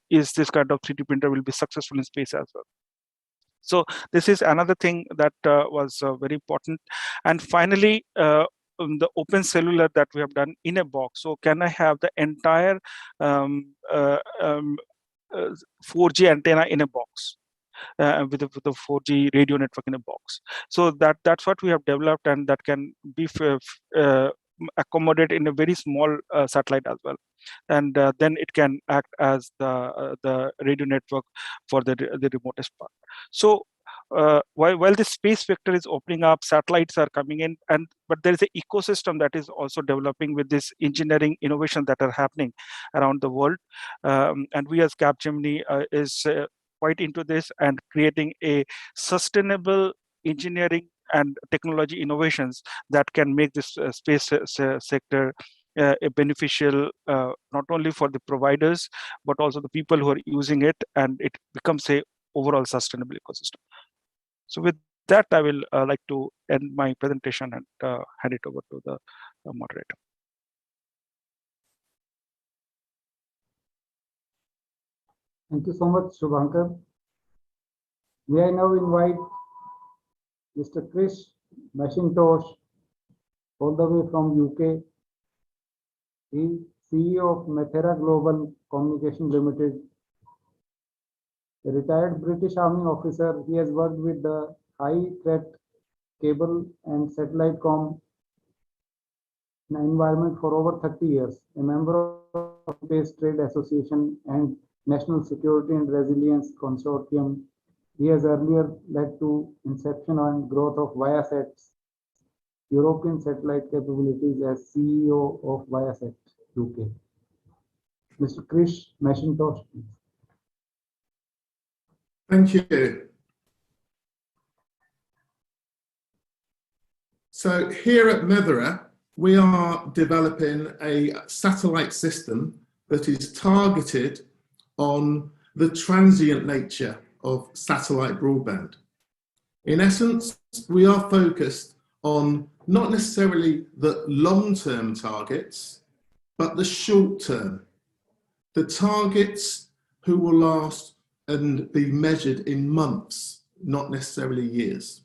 is this kind of 3D printer will be successful in space as well. So this is another thing that was very important. And finally, the open cellular that we have done in a box. So can I have the entire 4G antenna in a box? With the 4G radio network in a box. So that's what we have developed, and that can be accommodated in a very small satellite as well. And then it can act as the radio network for the remotest part. So while the space vector is opening up, satellites are coming in, but there is an ecosystem that is also developing with this engineering innovation that are happening around the world. And we as Capgemini is quite into this and creating a sustainable engineering and technology innovations that can make this space sector beneficial, not only for the providers, but also the people who are using it, and it becomes a overall sustainable ecosystem. So with that, I will like to end my presentation and hand it over to the moderator. Thank you so much, Shubhankar. May I now invite Mr. Chris McIntosh, all the way from UK. He is CEO of Methera Global Communication Limited. A retired British Army officer, he has worked with the high threat cable and satellite comm environment for over 30 years, a member of Space Trade Association and National Security and Resilience Consortium. He has earlier led to inception and growth of Viasat's European satellite capabilities as CEO of Viasat UK. Mr. Chris McIntosh, please. Thank you. So here at Methera, we are developing a satellite system that is targeted on the transient nature of satellite broadband. In essence, we are focused on not necessarily the long-term targets, but the short-term, the targets who will last and be measured in months, not necessarily years.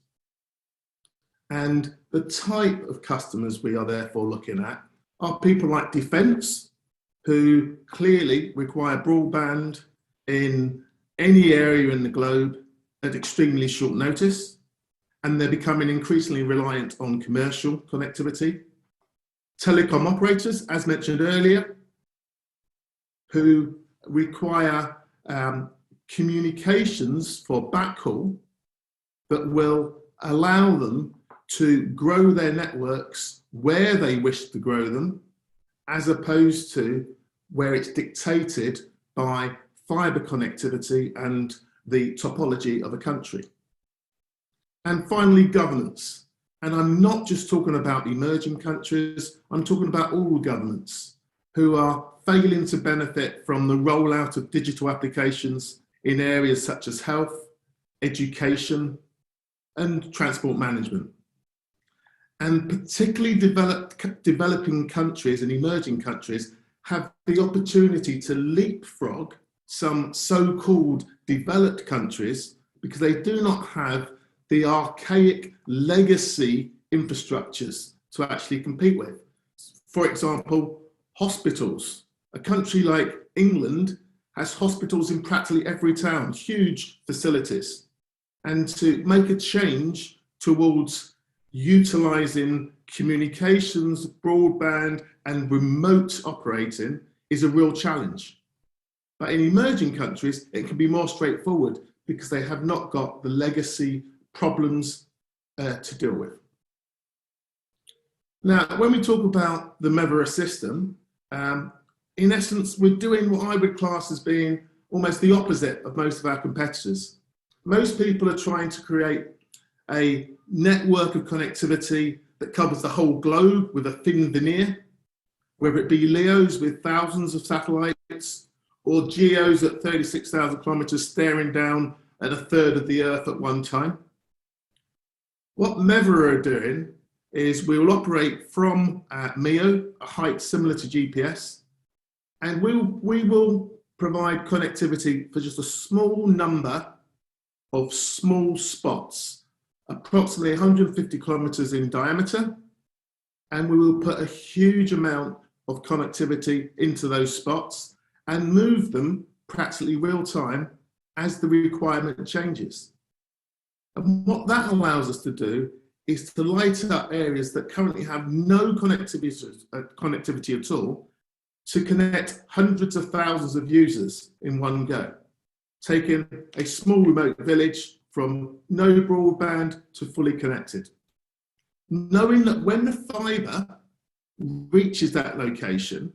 And the type of customers we are therefore looking at are people like defense, who clearly require broadband in any area in the globe at extremely short notice, and they're becoming increasingly reliant on commercial connectivity. Telecom operators, as mentioned earlier, who require communications for backhaul that will allow them to grow their networks where they wish to grow them, as opposed to where it's dictated by fiber connectivity and the topology of a country. And finally, governance. And I'm not just talking about emerging countries, I'm talking about all governments who are failing to benefit from the rollout of digital applications in areas such as health, education, and transport management. And particularly developing countries and emerging countries have the opportunity to leapfrog some so-called developed countries because they do not have the archaic legacy infrastructures to actually compete with. For example, hospitals. A country like England has hospitals in practically every town, huge facilities. And to make a change towards utilizing communications, broadband, and remote operating is a real challenge. But in emerging countries, it can be more straightforward because they have not got the legacy problems to deal with. Now, when we talk about the MEVRA system, in essence, we're doing what I would class as being almost the opposite of most of our competitors. Most people are trying to create a network of connectivity that covers the whole globe with a thin veneer, whether it be LEOs with thousands of satellites or GEOs at 36,000 kilometers staring down at a third of the Earth at one time. What MEVRA are doing is we will operate from MEO, a height similar to GPS, and we will provide connectivity for just a small number of small spots, approximately 150 kilometers in diameter, and we will put a huge amount of connectivity into those spots and move them practically real time as the requirement changes. And what that allows us to do is to light up areas that currently have no connectivity at all, to connect hundreds of thousands of users in one go, taking a small remote village from no broadband to fully connected. Knowing that when the fibre reaches that location,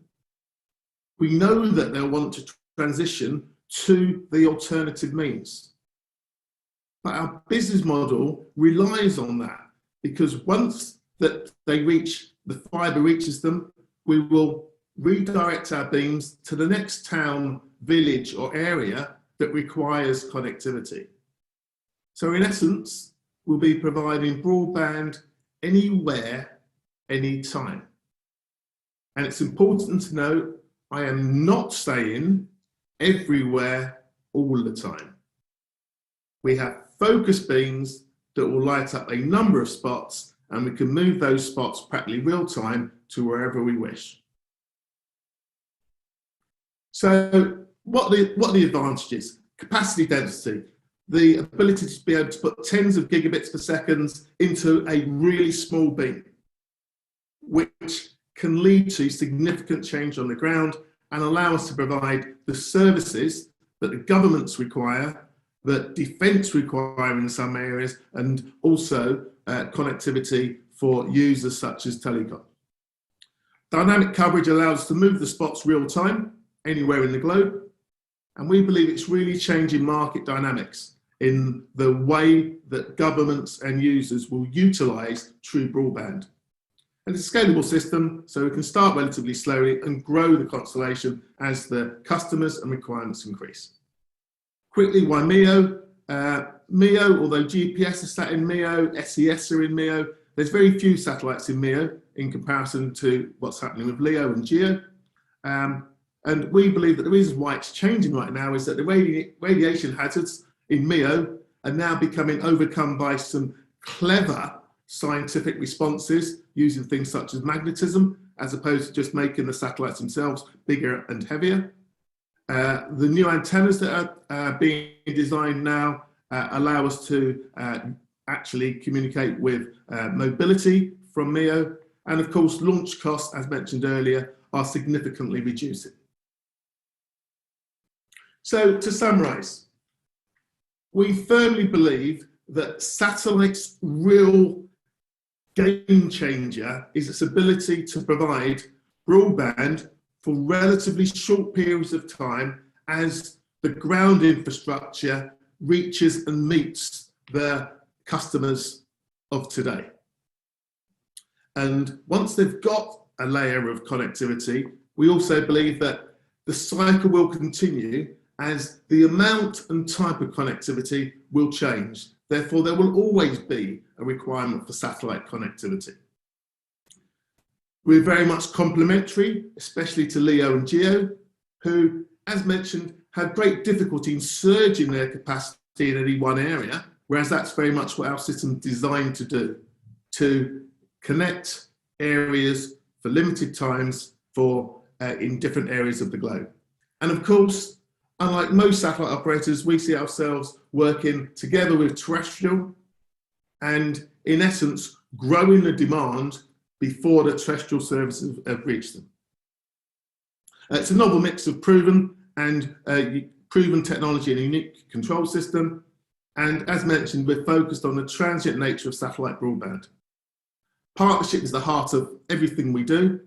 we know that they'll want to transition to the alternative means. But our business model relies on that, because once that the fibre reaches them, we will redirect our beams to the next town, village or area that requires connectivity. So in essence, we'll be providing broadband anywhere, anytime. And it's important to note, I am not saying everywhere, all the time. We have focus beams that will light up a number of spots, and we can move those spots practically real time to wherever we wish. So what are the advantages? Capacity density, the ability to be able to put tens of gigabits per second into a really small beam, which can lead to significant change on the ground and allow us to provide the services that the governments require, that defence require in some areas, and also connectivity for users such as telecom. Dynamic coverage allows us to move the spots real time, anywhere in the globe, and we believe it's really changing market dynamics in the way that governments and users will utilise true broadband. And it's a scalable system, so we can start relatively slowly and grow the constellation as the customers and requirements increase. Quickly, why MEO? MEO, although GPS is sat in MEO, SES are in MEO, there's very few satellites in MEO in comparison to what's happening with LEO and GEO. And we believe that the reason why it's changing right now is that the radiation hazards in MEO are now becoming overcome by some clever scientific responses using things such as magnetism, as opposed to just making the satellites themselves bigger and heavier. The new antennas that are being designed now allow us to actually communicate with mobility from MEO. And of course, launch costs, as mentioned earlier, are significantly reducing. So to summarize, we firmly believe that satellite's real game changer is its ability to provide broadband for relatively short periods of time as the ground infrastructure reaches and meets the customers of today. And once they've got a layer of connectivity, we also believe that the cycle will continue as the amount and type of connectivity will change. Therefore, there will always be a requirement for satellite connectivity. We're very much complementary, especially to LEO and GEO, who, as mentioned, have great difficulty in surging their capacity in any one area, whereas that's very much what our system is designed to do, to connect areas for limited times for in different areas of the globe. And of course, unlike most satellite operators, we see ourselves working together with terrestrial and, in essence, growing the demand before the terrestrial services have reached them. It's a novel mix of proven technology and a unique control system. And as mentioned, we're focused on the transient nature of satellite broadband. Partnership is the heart of everything we do.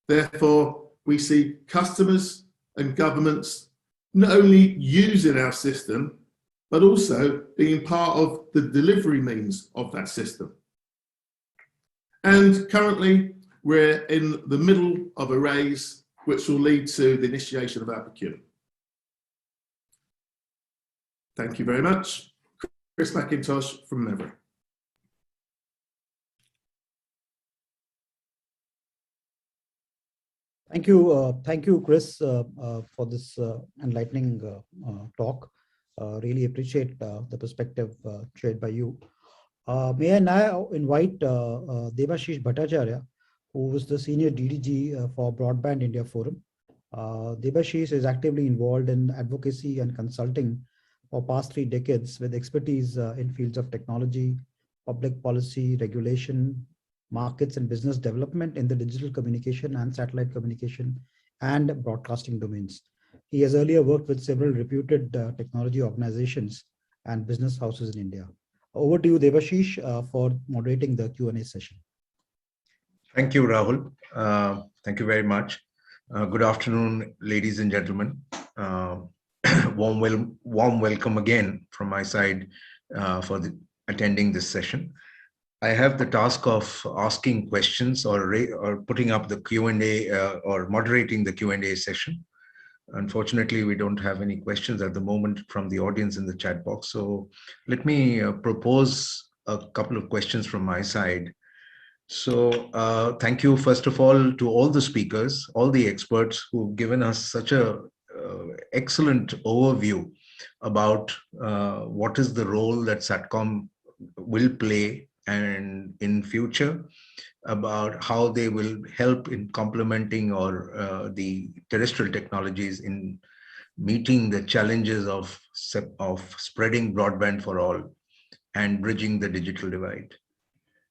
Therefore, we see customers and governments not only using our system, but also being part of the delivery means of that system. And currently, we're in the middle of a raise which will lead to the initiation of our procurement. Thank you very much. Chris McIntosh from Maverick. Thank you, Chris, for this enlightening talk. Really appreciate the perspective shared by you. May I now invite Devashish Bhattacharya, who is the Senior DDG for Broadband India Forum. Devashish is actively involved in advocacy and consulting for past 3 decades with expertise in fields of technology, public policy, regulation, markets and business development in the digital communication and satellite communication and broadcasting domains. He has earlier worked with several reputed technology organizations and business houses in India. Over to you, Devashish, for moderating the Q&A session. Thank you, Rahul. Thank you very much. Good afternoon, ladies and gentlemen. Warm welcome again from my side for attending this session. I have the task of asking questions or putting up the Q&A or moderating the Q&A session. Unfortunately, we don't have any questions at the moment from the audience in the chat box. So let me propose a couple of questions from my side. So thank you, first of all, to all the speakers, all the experts who've given us such a excellent overview about what is the role that SATCOM will play and in future, about how they will help in complementing or the terrestrial technologies in meeting the challenges of spreading broadband for all and bridging the digital divide.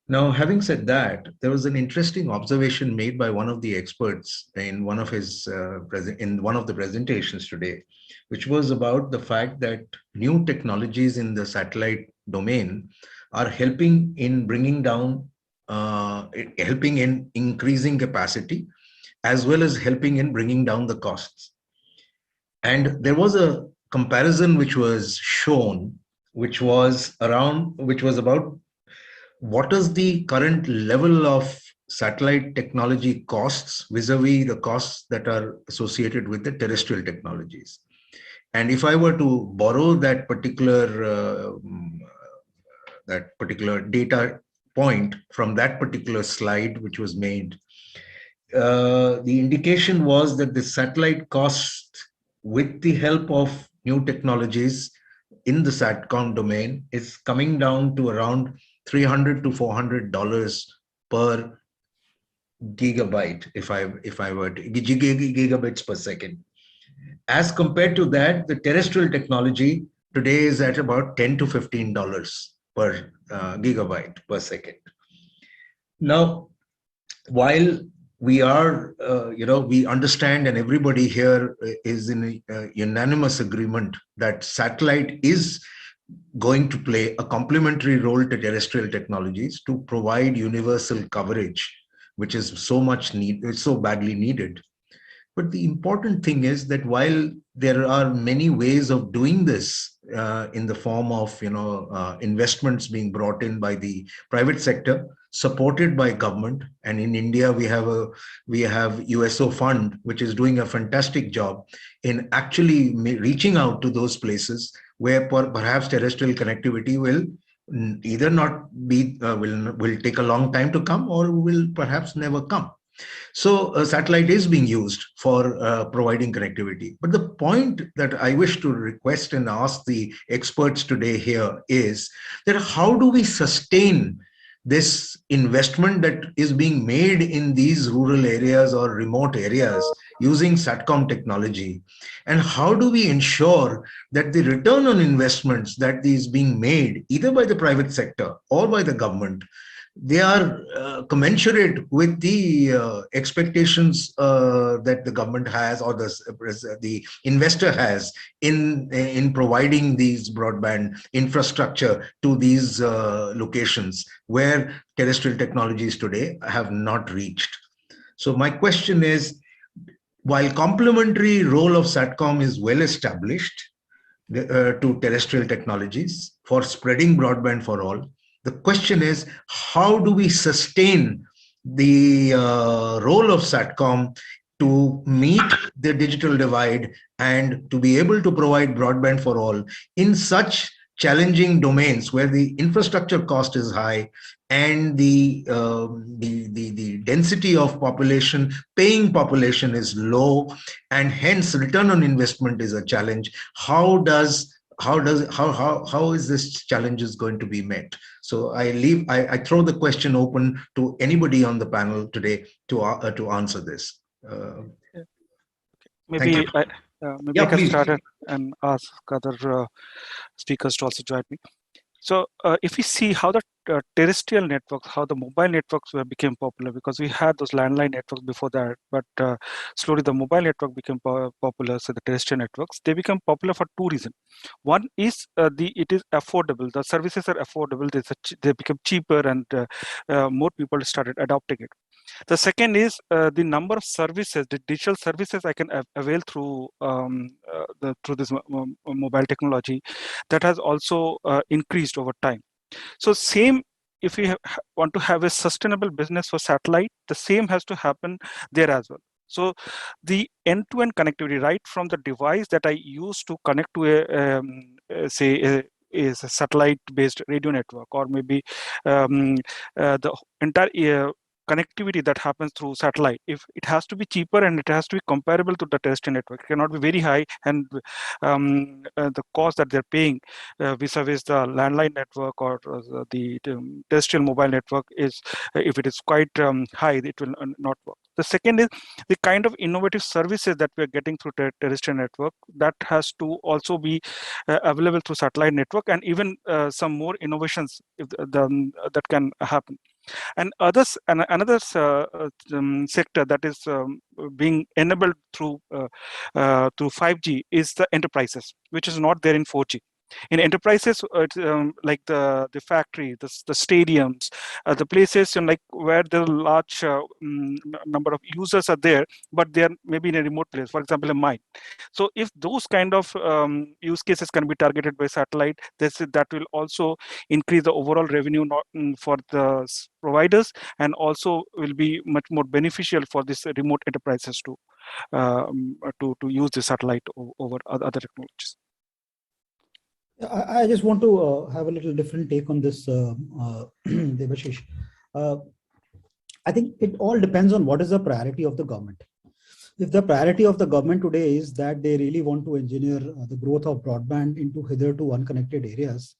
Now, having said that, there was an interesting observation made by one of the experts in one of his one of the presentations today, which was about the fact that new technologies in the satellite domain are helping in bringing down, helping in increasing capacity, as well as helping in bringing down the costs. And there was a comparison which was shown, which was about what is the current level of satellite technology costs vis-a-vis the costs that are associated with the terrestrial technologies. And if I were to borrow that particular data point from that particular slide which was made, the indication was that the satellite cost with the help of new technologies in the SATCOM domain is coming down to around $300 to $400 per gigabyte, if I were to gigabits per second. As compared to that, the terrestrial technology today is at about $10 to $15 per gigabyte per second. Now, while we are, we understand, and everybody here is in a unanimous agreement that satellite is going to play a complementary role to terrestrial technologies to provide universal coverage, which is so badly needed. But the important thing is that while there are many ways of doing this in the form of investments being brought in by the private sector, supported by government, and in India we have USO fund, which is doing a fantastic job in actually reaching out to those places where perhaps terrestrial connectivity will either not be will take a long time to come or will perhaps never come. So satellite is being used for providing connectivity. But the point that I wish to request and ask the experts today here is that how do we sustain this investment that is being made in these rural areas or remote areas using SATCOM technology? And how do we ensure that the return on investments that is being made either by the private sector or by the government they are commensurate with the expectations that the government has, or the investor has in providing these broadband infrastructure to these locations where terrestrial technologies today have not reached. So my question is, while complementary role of SATCOM is well established to terrestrial technologies for spreading broadband for all, the question is, how do we sustain the role of SATCOM to meet the digital divide and to be able to provide broadband for all in such challenging domains where the infrastructure cost is high and the density of population, paying population, is low, and hence return on investment is a challenge? How is this challenge is going to be met? So I throw the question open to anybody on the panel today to answer this. Maybe I can please. start and ask other speakers to also join me. So if we see how the terrestrial networks, how the mobile networks became popular, because we had those landline networks before that, but slowly the mobile network became popular. So the terrestrial networks, they become popular for two reasons. One is it is affordable. The services are affordable. They become cheaper, and more people started adopting it. The second is the number of services, the digital services I can avail through through this mobile technology, that has also increased over time. So same, if we want to have a sustainable business for satellite, the same has to happen there as well. So the end-to-end connectivity, right from the device that I use to connect to is a satellite-based radio network, or maybe the entire connectivity that happens through satellite, if it has to be cheaper and it has to be comparable to the terrestrial network, it cannot be very high, and the cost that they're paying vis-a-vis the landline network or the terrestrial mobile network is, if it is quite high, it will not work. The second is the kind of innovative services that we are getting through terrestrial network, that has to also be available through satellite network, and even some more innovations that can happen. And another sector that is being enabled through 5G is the enterprises, which is not there in 4G. In enterprises, like the factory, the stadiums, the places like where the large number of users are there, but they are maybe in a remote place, for example, a mine. So if those kind of use cases can be targeted by satellite, that will also increase the overall revenue for the providers, and also will be much more beneficial for these remote enterprises to use the satellite over other technologies. I just want to have a little different take on this, Debashish. I think it all depends on what is the priority of the government. If the priority of the government today is that they really want to engineer the growth of broadband into hitherto unconnected areas,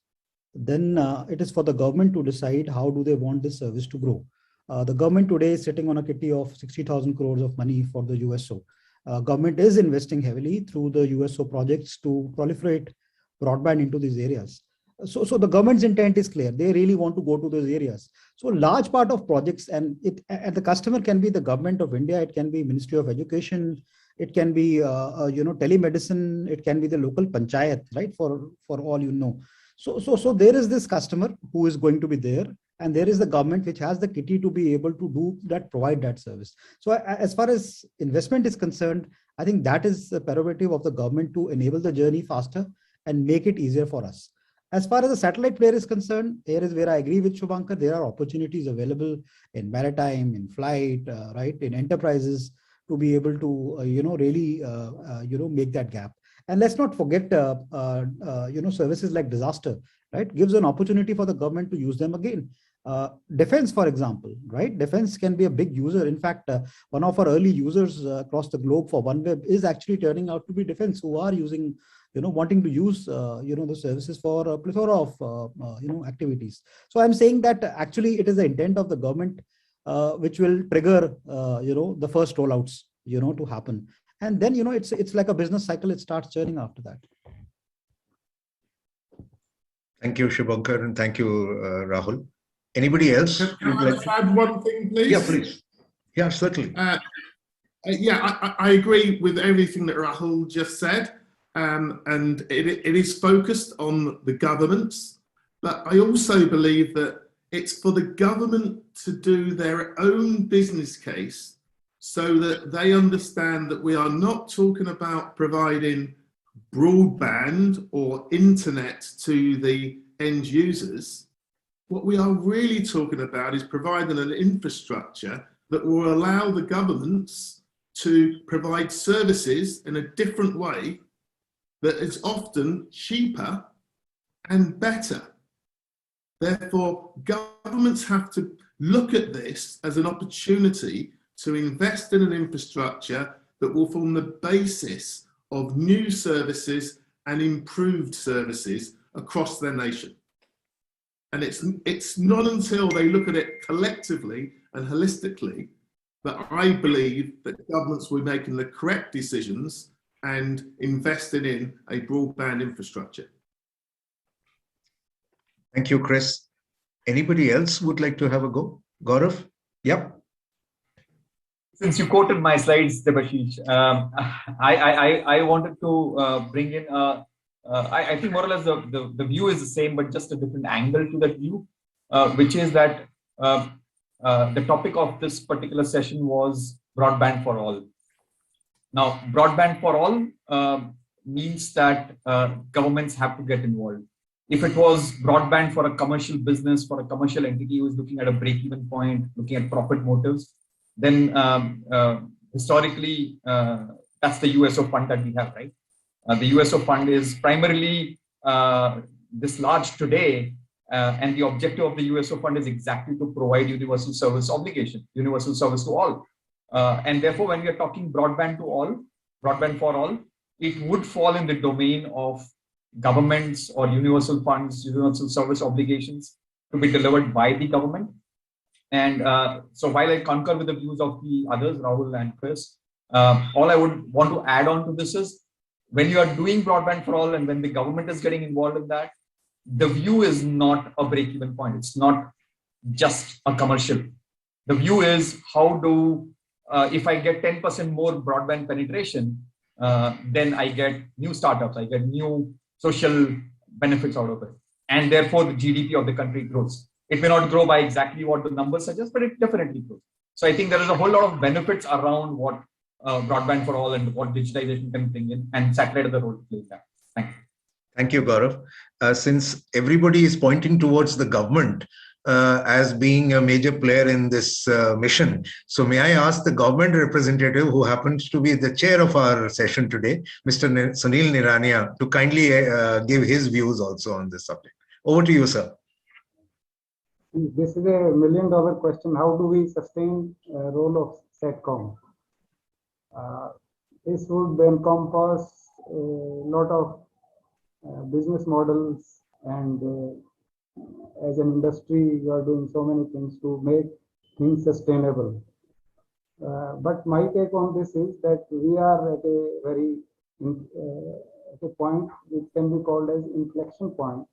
then it is for the government to decide how do they want this service to grow. The government today is sitting on a kitty of 60,000 crores of money for the USO. Government is investing heavily through the USO projects to proliferate broadband into these areas. So the government's intent is clear. They really want to go to those areas. So large part of projects, and the customer can be the government of India, it can be Ministry of Education, it can be telemedicine, it can be the local panchayat, right? For all you know. So there is this customer who is going to be there, and there is the government which has the kitty to be able to do that, provide that service. So as far as investment is concerned, I think that is the prerogative of the government to enable the journey faster and make it easier for us. As far as the satellite player is concerned, here is where I agree with Shubhankar. There are opportunities available in maritime, in flight, right, in enterprises, to be able to really make that gap. And let's not forget services like disaster, right, gives an opportunity for the government to use them again. Defense, for example, right? Defense can be a big user. In fact, one of our early users across the globe for OneWeb is actually turning out to be defense, who are using, wanting to use, the services for a plethora of, activities. So I'm saying that actually it is the intent of the government which will trigger, the first rollouts, to happen. And then, it's like a business cycle. It starts churning after that. Thank you, Shubhankar, and thank you, Rahul. Anybody else? Can I just add one thing, please? Yeah, please. Yeah, certainly. Yeah, I agree with everything that Rahul just said, and it is focused on the governments, but I also believe that it's for the government to do their own business case so that they understand that we are not talking about providing broadband or internet to the end users. What we are really talking about is providing an infrastructure that will allow the governments to provide services in a different way that is often cheaper and better. Therefore, governments have to look at this as an opportunity to invest in an infrastructure that will form the basis of new services and improved services across their nation. And it's not until they look at it collectively and holistically that I believe that governments will be making the correct decisions and investing in a broadband infrastructure. Thank you, Chris. Anybody else would like to have a go? Gaurav? Yep. Since you quoted my slides, Debashish, I wanted to bring in, I think more or less the view is the same, but just a different angle to that view, which is that the topic of this particular session was broadband for all. Now, broadband for all means that governments have to get involved. If it was broadband for a commercial business, for a commercial entity who is looking at a break-even point, looking at profit motives, then historically, that's the USO fund that we have, right? The USO fund is primarily this large today, and the objective of the USO fund is exactly to provide universal service obligation, universal service to all. And therefore, when we are talking broadband to all, broadband for all, it would fall in the domain of governments or universal funds, universal service obligations to be delivered by the government. And so while I concur with the views of the others, Rahul and Chris, all I would want to add on to this is when you are doing broadband for all and when the government is getting involved in that, the view is not a break-even point. It's not just a commercial. The view is how do, if I get 10% more broadband penetration, then I get new startups, I get new social benefits out of it. And therefore the GDP of the country grows. It may not grow by exactly what the numbers suggest, but it definitely grows. So I think there is a whole lot of benefits around what broadband for all and what digitization can bring in, and satellite has a role to play in that. Thank you. Thank you, Gaurav. Since everybody is pointing towards the government as being a major player in this mission, so may I ask the government representative, who happens to be the chair of our session today, Mr. Sunil Nirania, to kindly give his views also on this subject. Over to you, sir. This is a million-dollar question. How do we sustain role of SATCOM? This would encompass a lot of business models, and as an industry, we are doing so many things to make things sustainable. But my take on this is that we are at a very at a point which can be called as inflection point.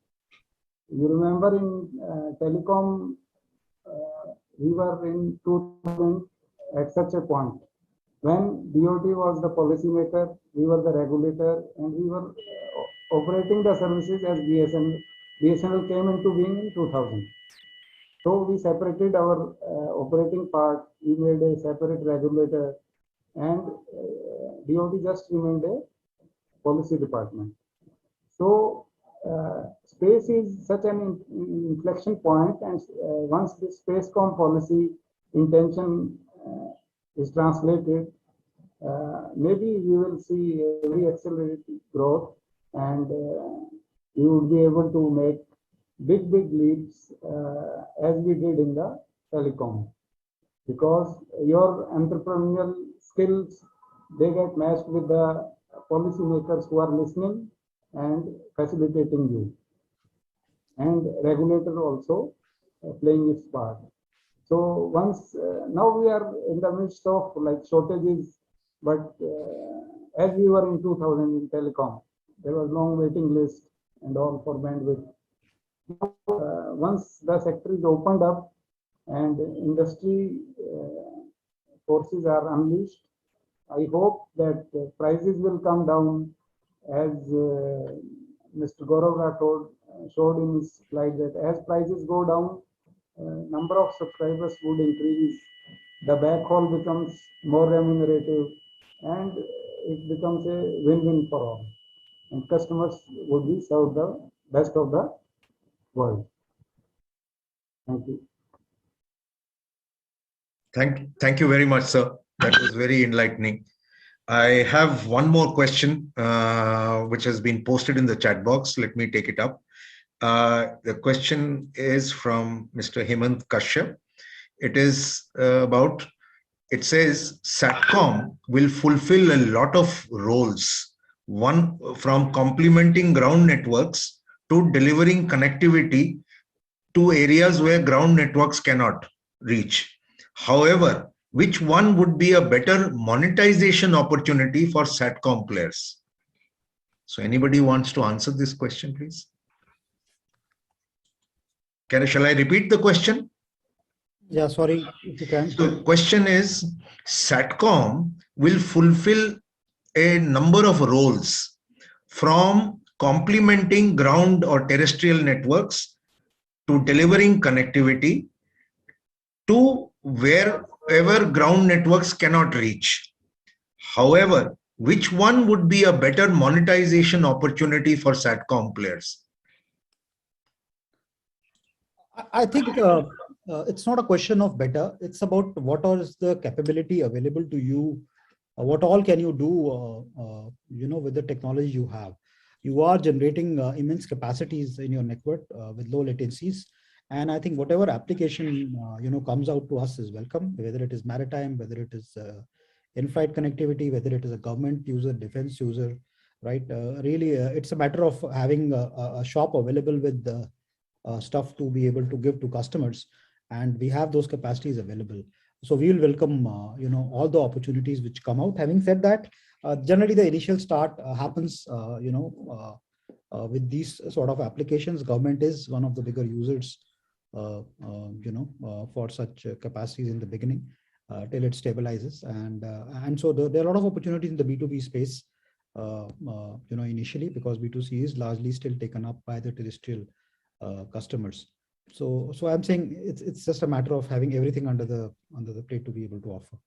You remember in telecom, we were in 2000 at such a point when DoT was the policymaker, we were the regulator, and we were operating the services as BSNL. BSNL came into being in 2000. So we separated our operating part, we made a separate regulator, and DoT just remained a policy department. So space is such an inflection point, and once the SpaceCom policy intention is translated, maybe we will see a very accelerated growth, and you would be able to make big leaps as we did in the telecom, because your entrepreneurial skills, they get matched with the policymakers who are listening and facilitating you, and regulator also playing its part. So once now we are in the midst of like shortages, but as we were in 2000 in telecom, there was long waiting list and all for bandwidth. Once the sector is opened up and industry forces are unleashed, I hope that prices will come down as Mr. Gaurav Rathod showed in his slide, that as prices go down, number of subscribers would increase, the backhaul becomes more remunerative, and it becomes a win-win for all. And customers would be served the best of the world. Thank you. Thank you very much, sir. That was very enlightening. I have one more question, which has been posted in the chat box. Let me take it up. The question is from Mr. Hemant Kashyap. It is about, it says, SATCOM will fulfill a lot of roles. One, from complementing ground networks to delivering connectivity to areas where ground networks cannot reach. However, which one would be a better monetization opportunity for SATCOM players? So anybody wants to answer this question, please? Shall I repeat the question? Yeah, sorry, if you can. So the question is, SATCOM will fulfill a number of roles, from complementing ground or terrestrial networks to delivering connectivity to wherever ground networks cannot reach. However, which one would be a better monetization opportunity for SATCOM players? I think it's not a question of better. It's about what is the capability available to you. What all can you do, with the technology you have. You are generating immense capacities in your network with low latencies. And I think whatever application, comes out to us is welcome, whether it is maritime, whether it is in-flight connectivity, whether it is a government user, defense user, right? Really, it's a matter of having a shop available with the stuff to be able to give to customers, and we have those capacities available. So we will welcome, all the opportunities which come out. Having said that, generally the initial start happens, with these sort of applications. Government is one of the bigger users, for such capacities in the beginning, till it stabilizes, and so there are a lot of opportunities in the B2B space, initially, because B2C is largely still taken up by the terrestrial customers. So I'm saying it's just a matter of having everything under the plate to be able to offer.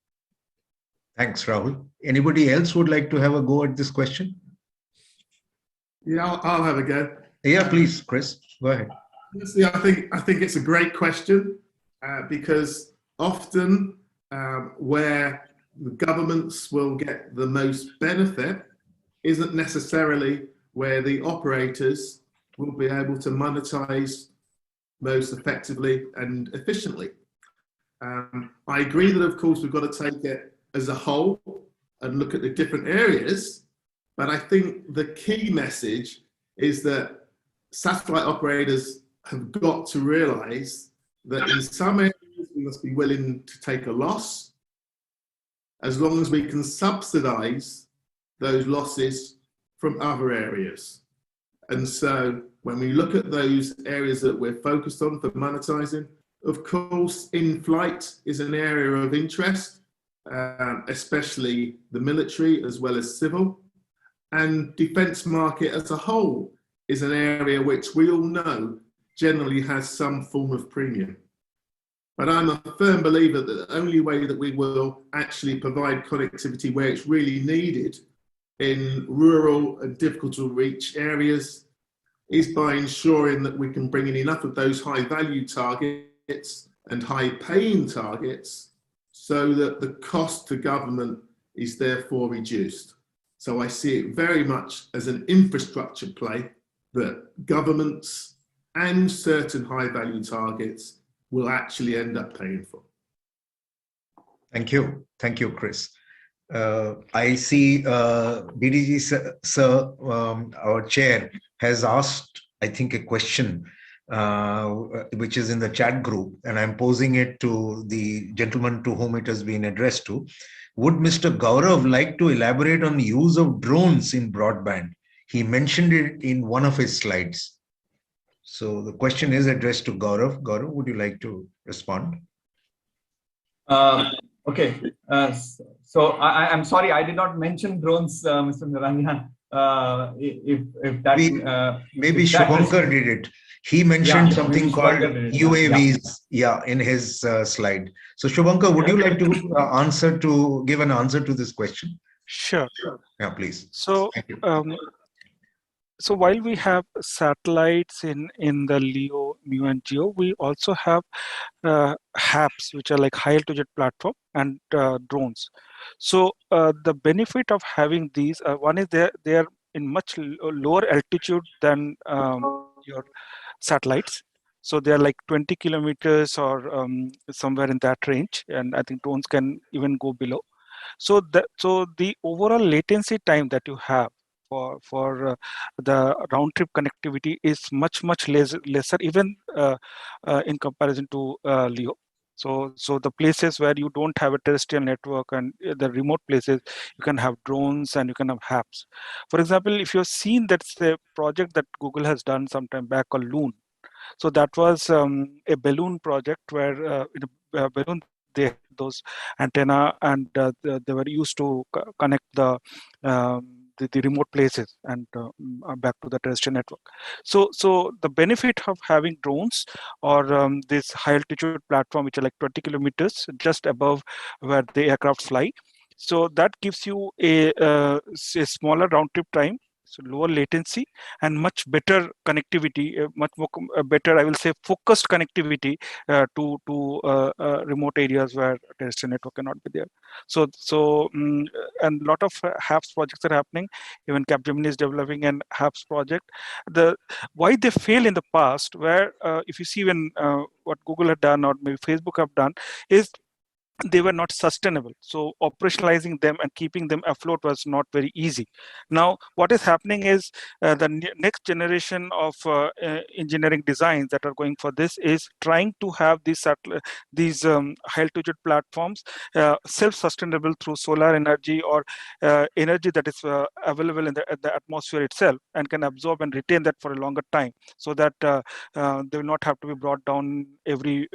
Thanks, Rahul. Anybody else would like to have a go at this question? Yeah, I'll have a go. Yeah, please, Chris, go ahead. Honestly, I think it's a great question, because often where the governments will get the most benefit isn't necessarily where the operators will be able to monetize most effectively and efficiently. I agree that, of course, we've got to take it as a whole and look at the different areas, but I think the key message is that satellite operators have got to realize that in some areas we must be willing to take a loss, as long as we can subsidize those losses from other areas. And so when we look at those areas that we're focused on for monetizing, of course, in-flight is an area of interest, especially the military as well as civil. And defense market as a whole is an area which we all know generally has some form of premium. But I'm a firm believer that the only way that we will actually provide connectivity where it's really needed in rural and difficult to reach areas is by ensuring that we can bring in enough of those high value targets and high paying targets so that the cost to government is therefore reduced. So I see it very much as an infrastructure play that governments and certain high value targets will actually end up paying for. Thank you, Chris. I see BDG sir, our chair, has asked, I think, a question which is in the chat group, and I'm posing it to the gentleman to whom it has been addressed to. Would Mr. Gaurav like to elaborate on the use of drones in broadband? He mentioned it in one of his slides. So the question is addressed to Gaurav. Gaurav, would you like to respond? Okay. So I'm sorry, I did not mention drones, Mr. Naranjan. If that maybe if that Shubhankar did it. He mentioned yeah, something maybe called Shubhankar did it. UAVs, in his slide. So Shubhankar, would you like to give an answer to this question? Sure. Yeah, please. So, Thank you. so while we have satellites in the LEO, MEO, and GEO, we also have HAPS, which are like high altitude platform, and drones. So the benefit of having these, one is they are in much lower altitude than your satellites. So they are like 20 kilometers or somewhere in that range, and I think drones can even go below. So the overall latency time that you have for the round trip connectivity is much lesser even in comparison to LEO. So the places where you don't have a terrestrial network and the remote places, you can have drones and you can have HAPS. For example, if you've seen that's a project that Google has done some time back called Loon. So that was a balloon project where in a balloon they had those antenna and they were used to connect the remote places and back to the terrestrial network. So the benefit of having drones or this high altitude platform, which are like 20 kilometers just above where the aircraft fly. So that gives you a smaller round trip time, so lower latency and much better connectivity, much more better, I will say, focused connectivity to remote areas where terrestrial network cannot be there. And a lot of HAPS projects are happening. Even Capgemini is developing an HAPS project. Why they fail in the past, where if you see when what Google had done or maybe Facebook have done, is they were not sustainable. So operationalizing them and keeping them afloat was not very easy. Now, what is happening is the next generation of engineering designs that are going for this is trying to have these high altitude platforms self-sustainable through solar energy or energy that is available in the atmosphere itself and can absorb and retain that for a longer time, so that they will not have to be brought down every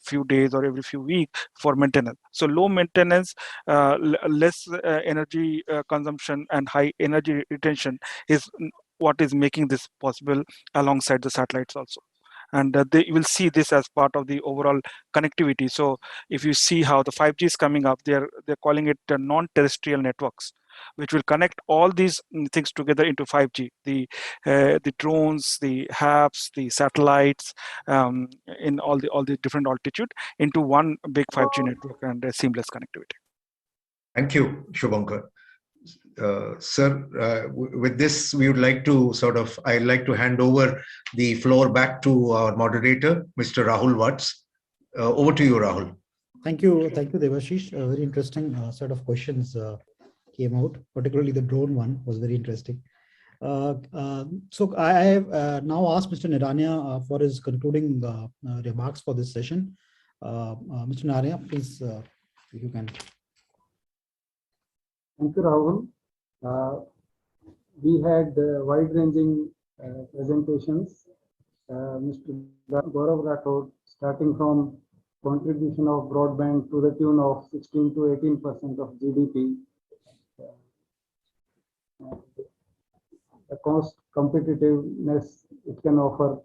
few days or every few weeks for maintenance. So low maintenance, less energy consumption, and high energy retention is what is making this possible alongside the satellites also. And you will see this as part of the overall connectivity. So if you see how the 5G is coming up, they're calling it non-terrestrial networks, which will connect all these things together into 5G. The drones, the HAPS, the satellites, in all the different altitude into one big 5G network and a seamless connectivity. Thank you, Shubhankar. Sir, with this, we would like to I'd like to hand over the floor back to our moderator, Mr. Rahul Watts. Over to you, Rahul. Thank you, Devashish. A very interesting set of questions came out, particularly the drone one was very interesting. So I have now asked Mr. Naranya for his concluding remarks for this session. Mr. Naranya, please, if you can. Thank you, Rahul. We had wide-ranging presentations. Mr. Gaurav Rathod, starting from contribution of broadband to the tune of 16 to 18% of GDP. The cost competitiveness it can offer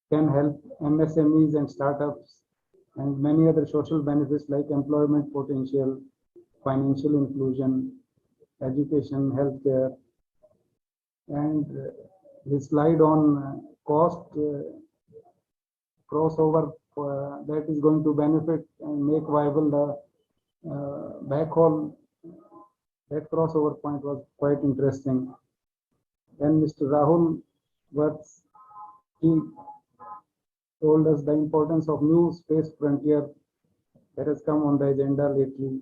can help MSMEs and startups and many other social benefits like employment potential, financial inclusion, education, healthcare, and the slide on cost crossover that is going to benefit and make viable the backhaul. That crossover point was quite interesting. Then Mr. Rahul Watts, he told us the importance of new space frontier that has come on the agenda lately,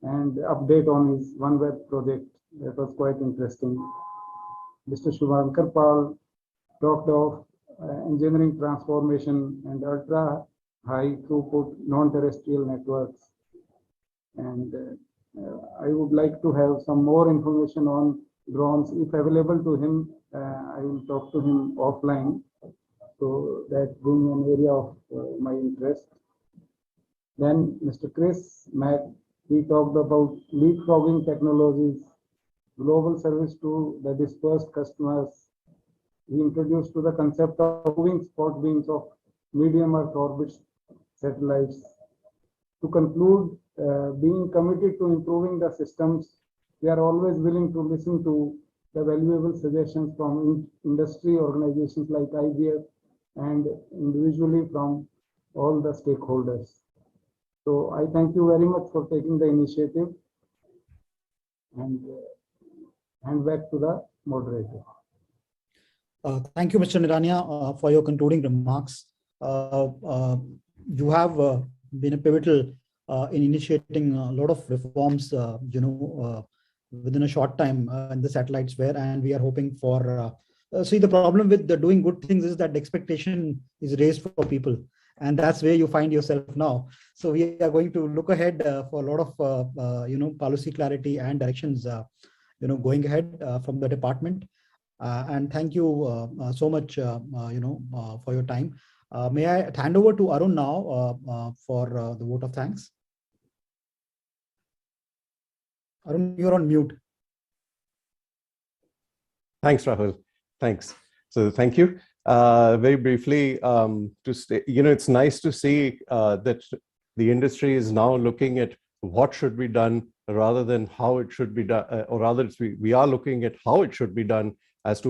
and update on his OneWeb project. That was quite interesting. Mr. Shubhankar Pal talked of engineering transformation and ultra high throughput non-terrestrial networks. And I would like to have some more information on drones, if available to him I will talk to him offline. So that being an area of my interest. Then Mr. Chris Mack, he talked about leapfrogging technologies, global service to the dispersed customers. He introduced to the concept of moving spot beams of medium Earth orbit satellites. To conclude, being committed to improving the systems, we are always willing to listen to the valuable suggestions from industry organizations like IBF and individually from all the stakeholders. So I thank you very much for taking the initiative and hand back to the moderator. Thank you, Mr. Nirania, for your concluding remarks. You have been a pivotal in initiating a lot of reforms, within a short time in the satellite sphere, and we are hoping for. See, the problem with doing good things is that the expectation is raised for people, and that's where you find yourself now. So we are going to look ahead for a lot of policy clarity and directions, going ahead from the department. And thank you so much, for your time. May I hand over to Arun now for the vote of thanks? Arun, you're on mute. Thanks, Rahul. Thanks. So thank you. Very briefly, it's nice to see that the industry is now looking at what should be done rather than how it should be done, or rather we are looking at how it should be done as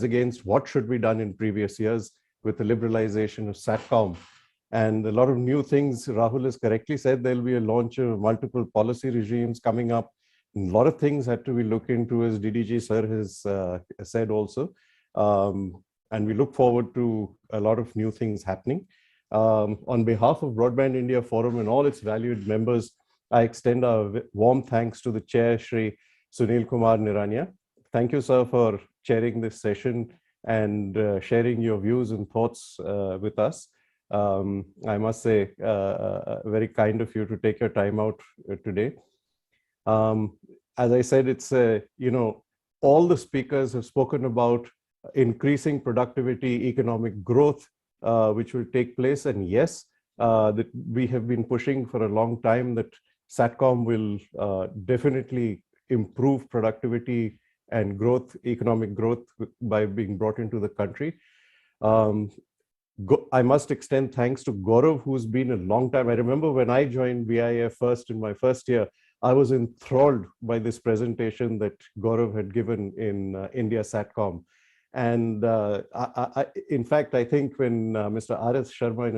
against what should be done in previous years with the liberalization of SATCOM. And a lot of new things, Rahul has correctly said, there'll be a launch of multiple policy regimes coming up. A lot of things had to be looked into, as DDG sir has said also. And we look forward to a lot of new things happening. On behalf of Broadband India Forum and all its valued members, I extend our warm thanks to the chair, Shri Sunil Kumar Nirania. Thank you, sir, for chairing this session and sharing your views and thoughts with us. I must say, very kind of you to take your time out today. As I said, it's, all the speakers have spoken about increasing productivity, economic growth, which will take place. And yes, that we have been pushing for a long time that SATCOM will definitely improve productivity and growth, economic growth, by being brought into the country. I must extend thanks to Gaurav, who's been a long time. I remember when I joined BIF first in my first year, I was enthralled by this presentation that Gaurav had given in India SATCOM. And in fact, I think when Mr. R.S. Sharma in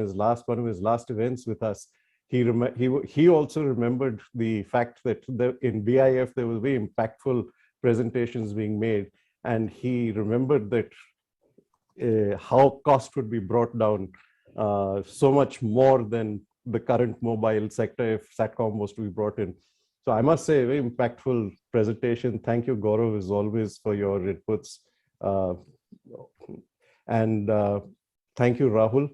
one of his last events with us, he also remembered the fact that in BIF there were very impactful presentations being made, and he remembered that how cost would be brought down so much more than the current mobile sector if SATCOM was to be brought in. So I must say, a very impactful presentation. Thank you, Gaurav, as always, for your inputs. And thank you, Rahul.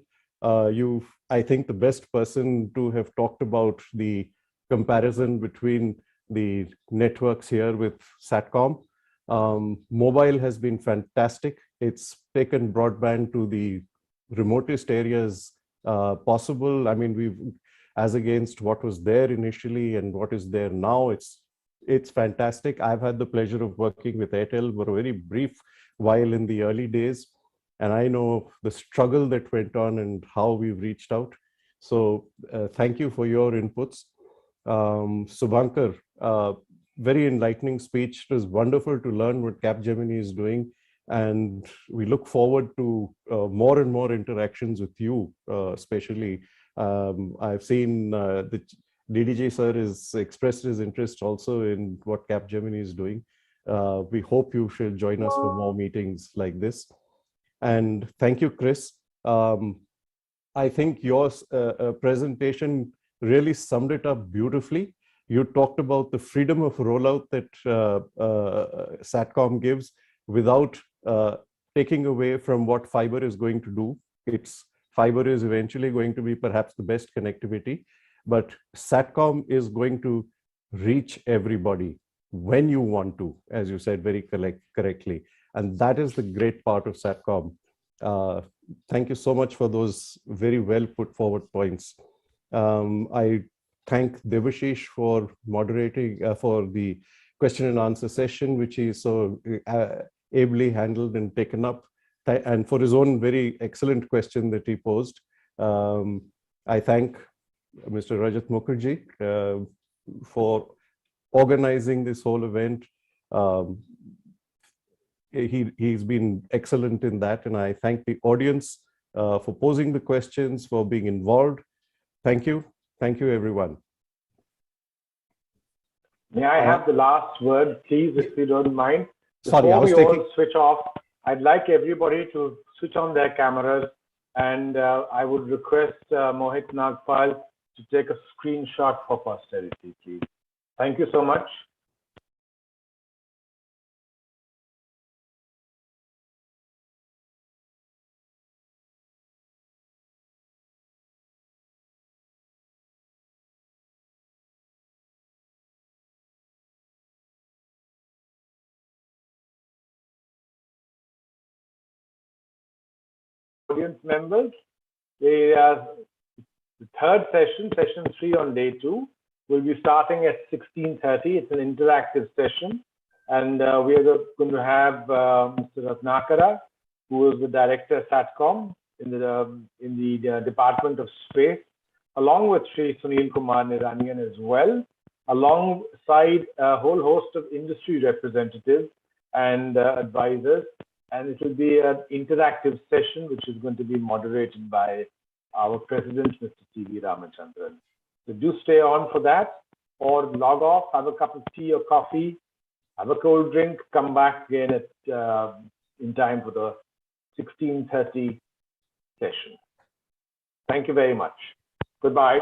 I think, the best person to have talked about the comparison between the networks here with SATCOM. Mobile has been fantastic. It's taken broadband to the remotest areas possible. I mean, as against what was there initially and what is there now, it's fantastic. I've had the pleasure of working with Airtel for a very brief while in the early days, and I know the struggle that went on and how we've reached out. So thank you for your inputs. Subhankar, very enlightening speech. It was wonderful to learn what Capgemini is doing, and we look forward to more and more interactions with you, especially. I've seen the DDG sir has expressed his interest also in what Capgemini is doing. We hope you shall join us for more meetings like this. And thank you, Chris. I think your presentation really summed it up beautifully. You talked about the freedom of rollout that SATCOM gives without taking away from what fiber is going to do. Fiber is eventually going to be perhaps the best connectivity, but SATCOM is going to reach everybody when you want to, as you said very correctly. And that is the great part of SATCOM. Thank you so much for those very well put forward points. I thank Debashish for moderating for the question and answer session, which he so ably handled and taken up, and for his own very excellent question that he posed. I thank Mr. Rajat Mukherjee for organizing this whole event. He's been excellent in that, and I thank the audience for posing the questions, for being involved. Thank you. Thank you, everyone. May I have the last word, please, if you don't mind? Sorry, I was Before we taking... all switch off, I'd like everybody to switch on their cameras, and I would request Mohit Nagpal to take a screenshot for posterity, please. Thank you so much. Audience members, the third session, session 3 on day 2, will be starting at 16:30. It's an interactive session, and we are going to have Mr. Ratnakara, who is the director of SATCOM in the Department of Space, along with Sri Sunil Kumar Niranian as well, alongside a whole host of industry representatives and advisors. And it will be an interactive session, which is going to be moderated by our president, Mr. T.V. Ramachandran. So do stay on for that, or log off, have a cup of tea or coffee, have a cold drink, come back again at in time for the 16:30 session. Thank you very much. Goodbye.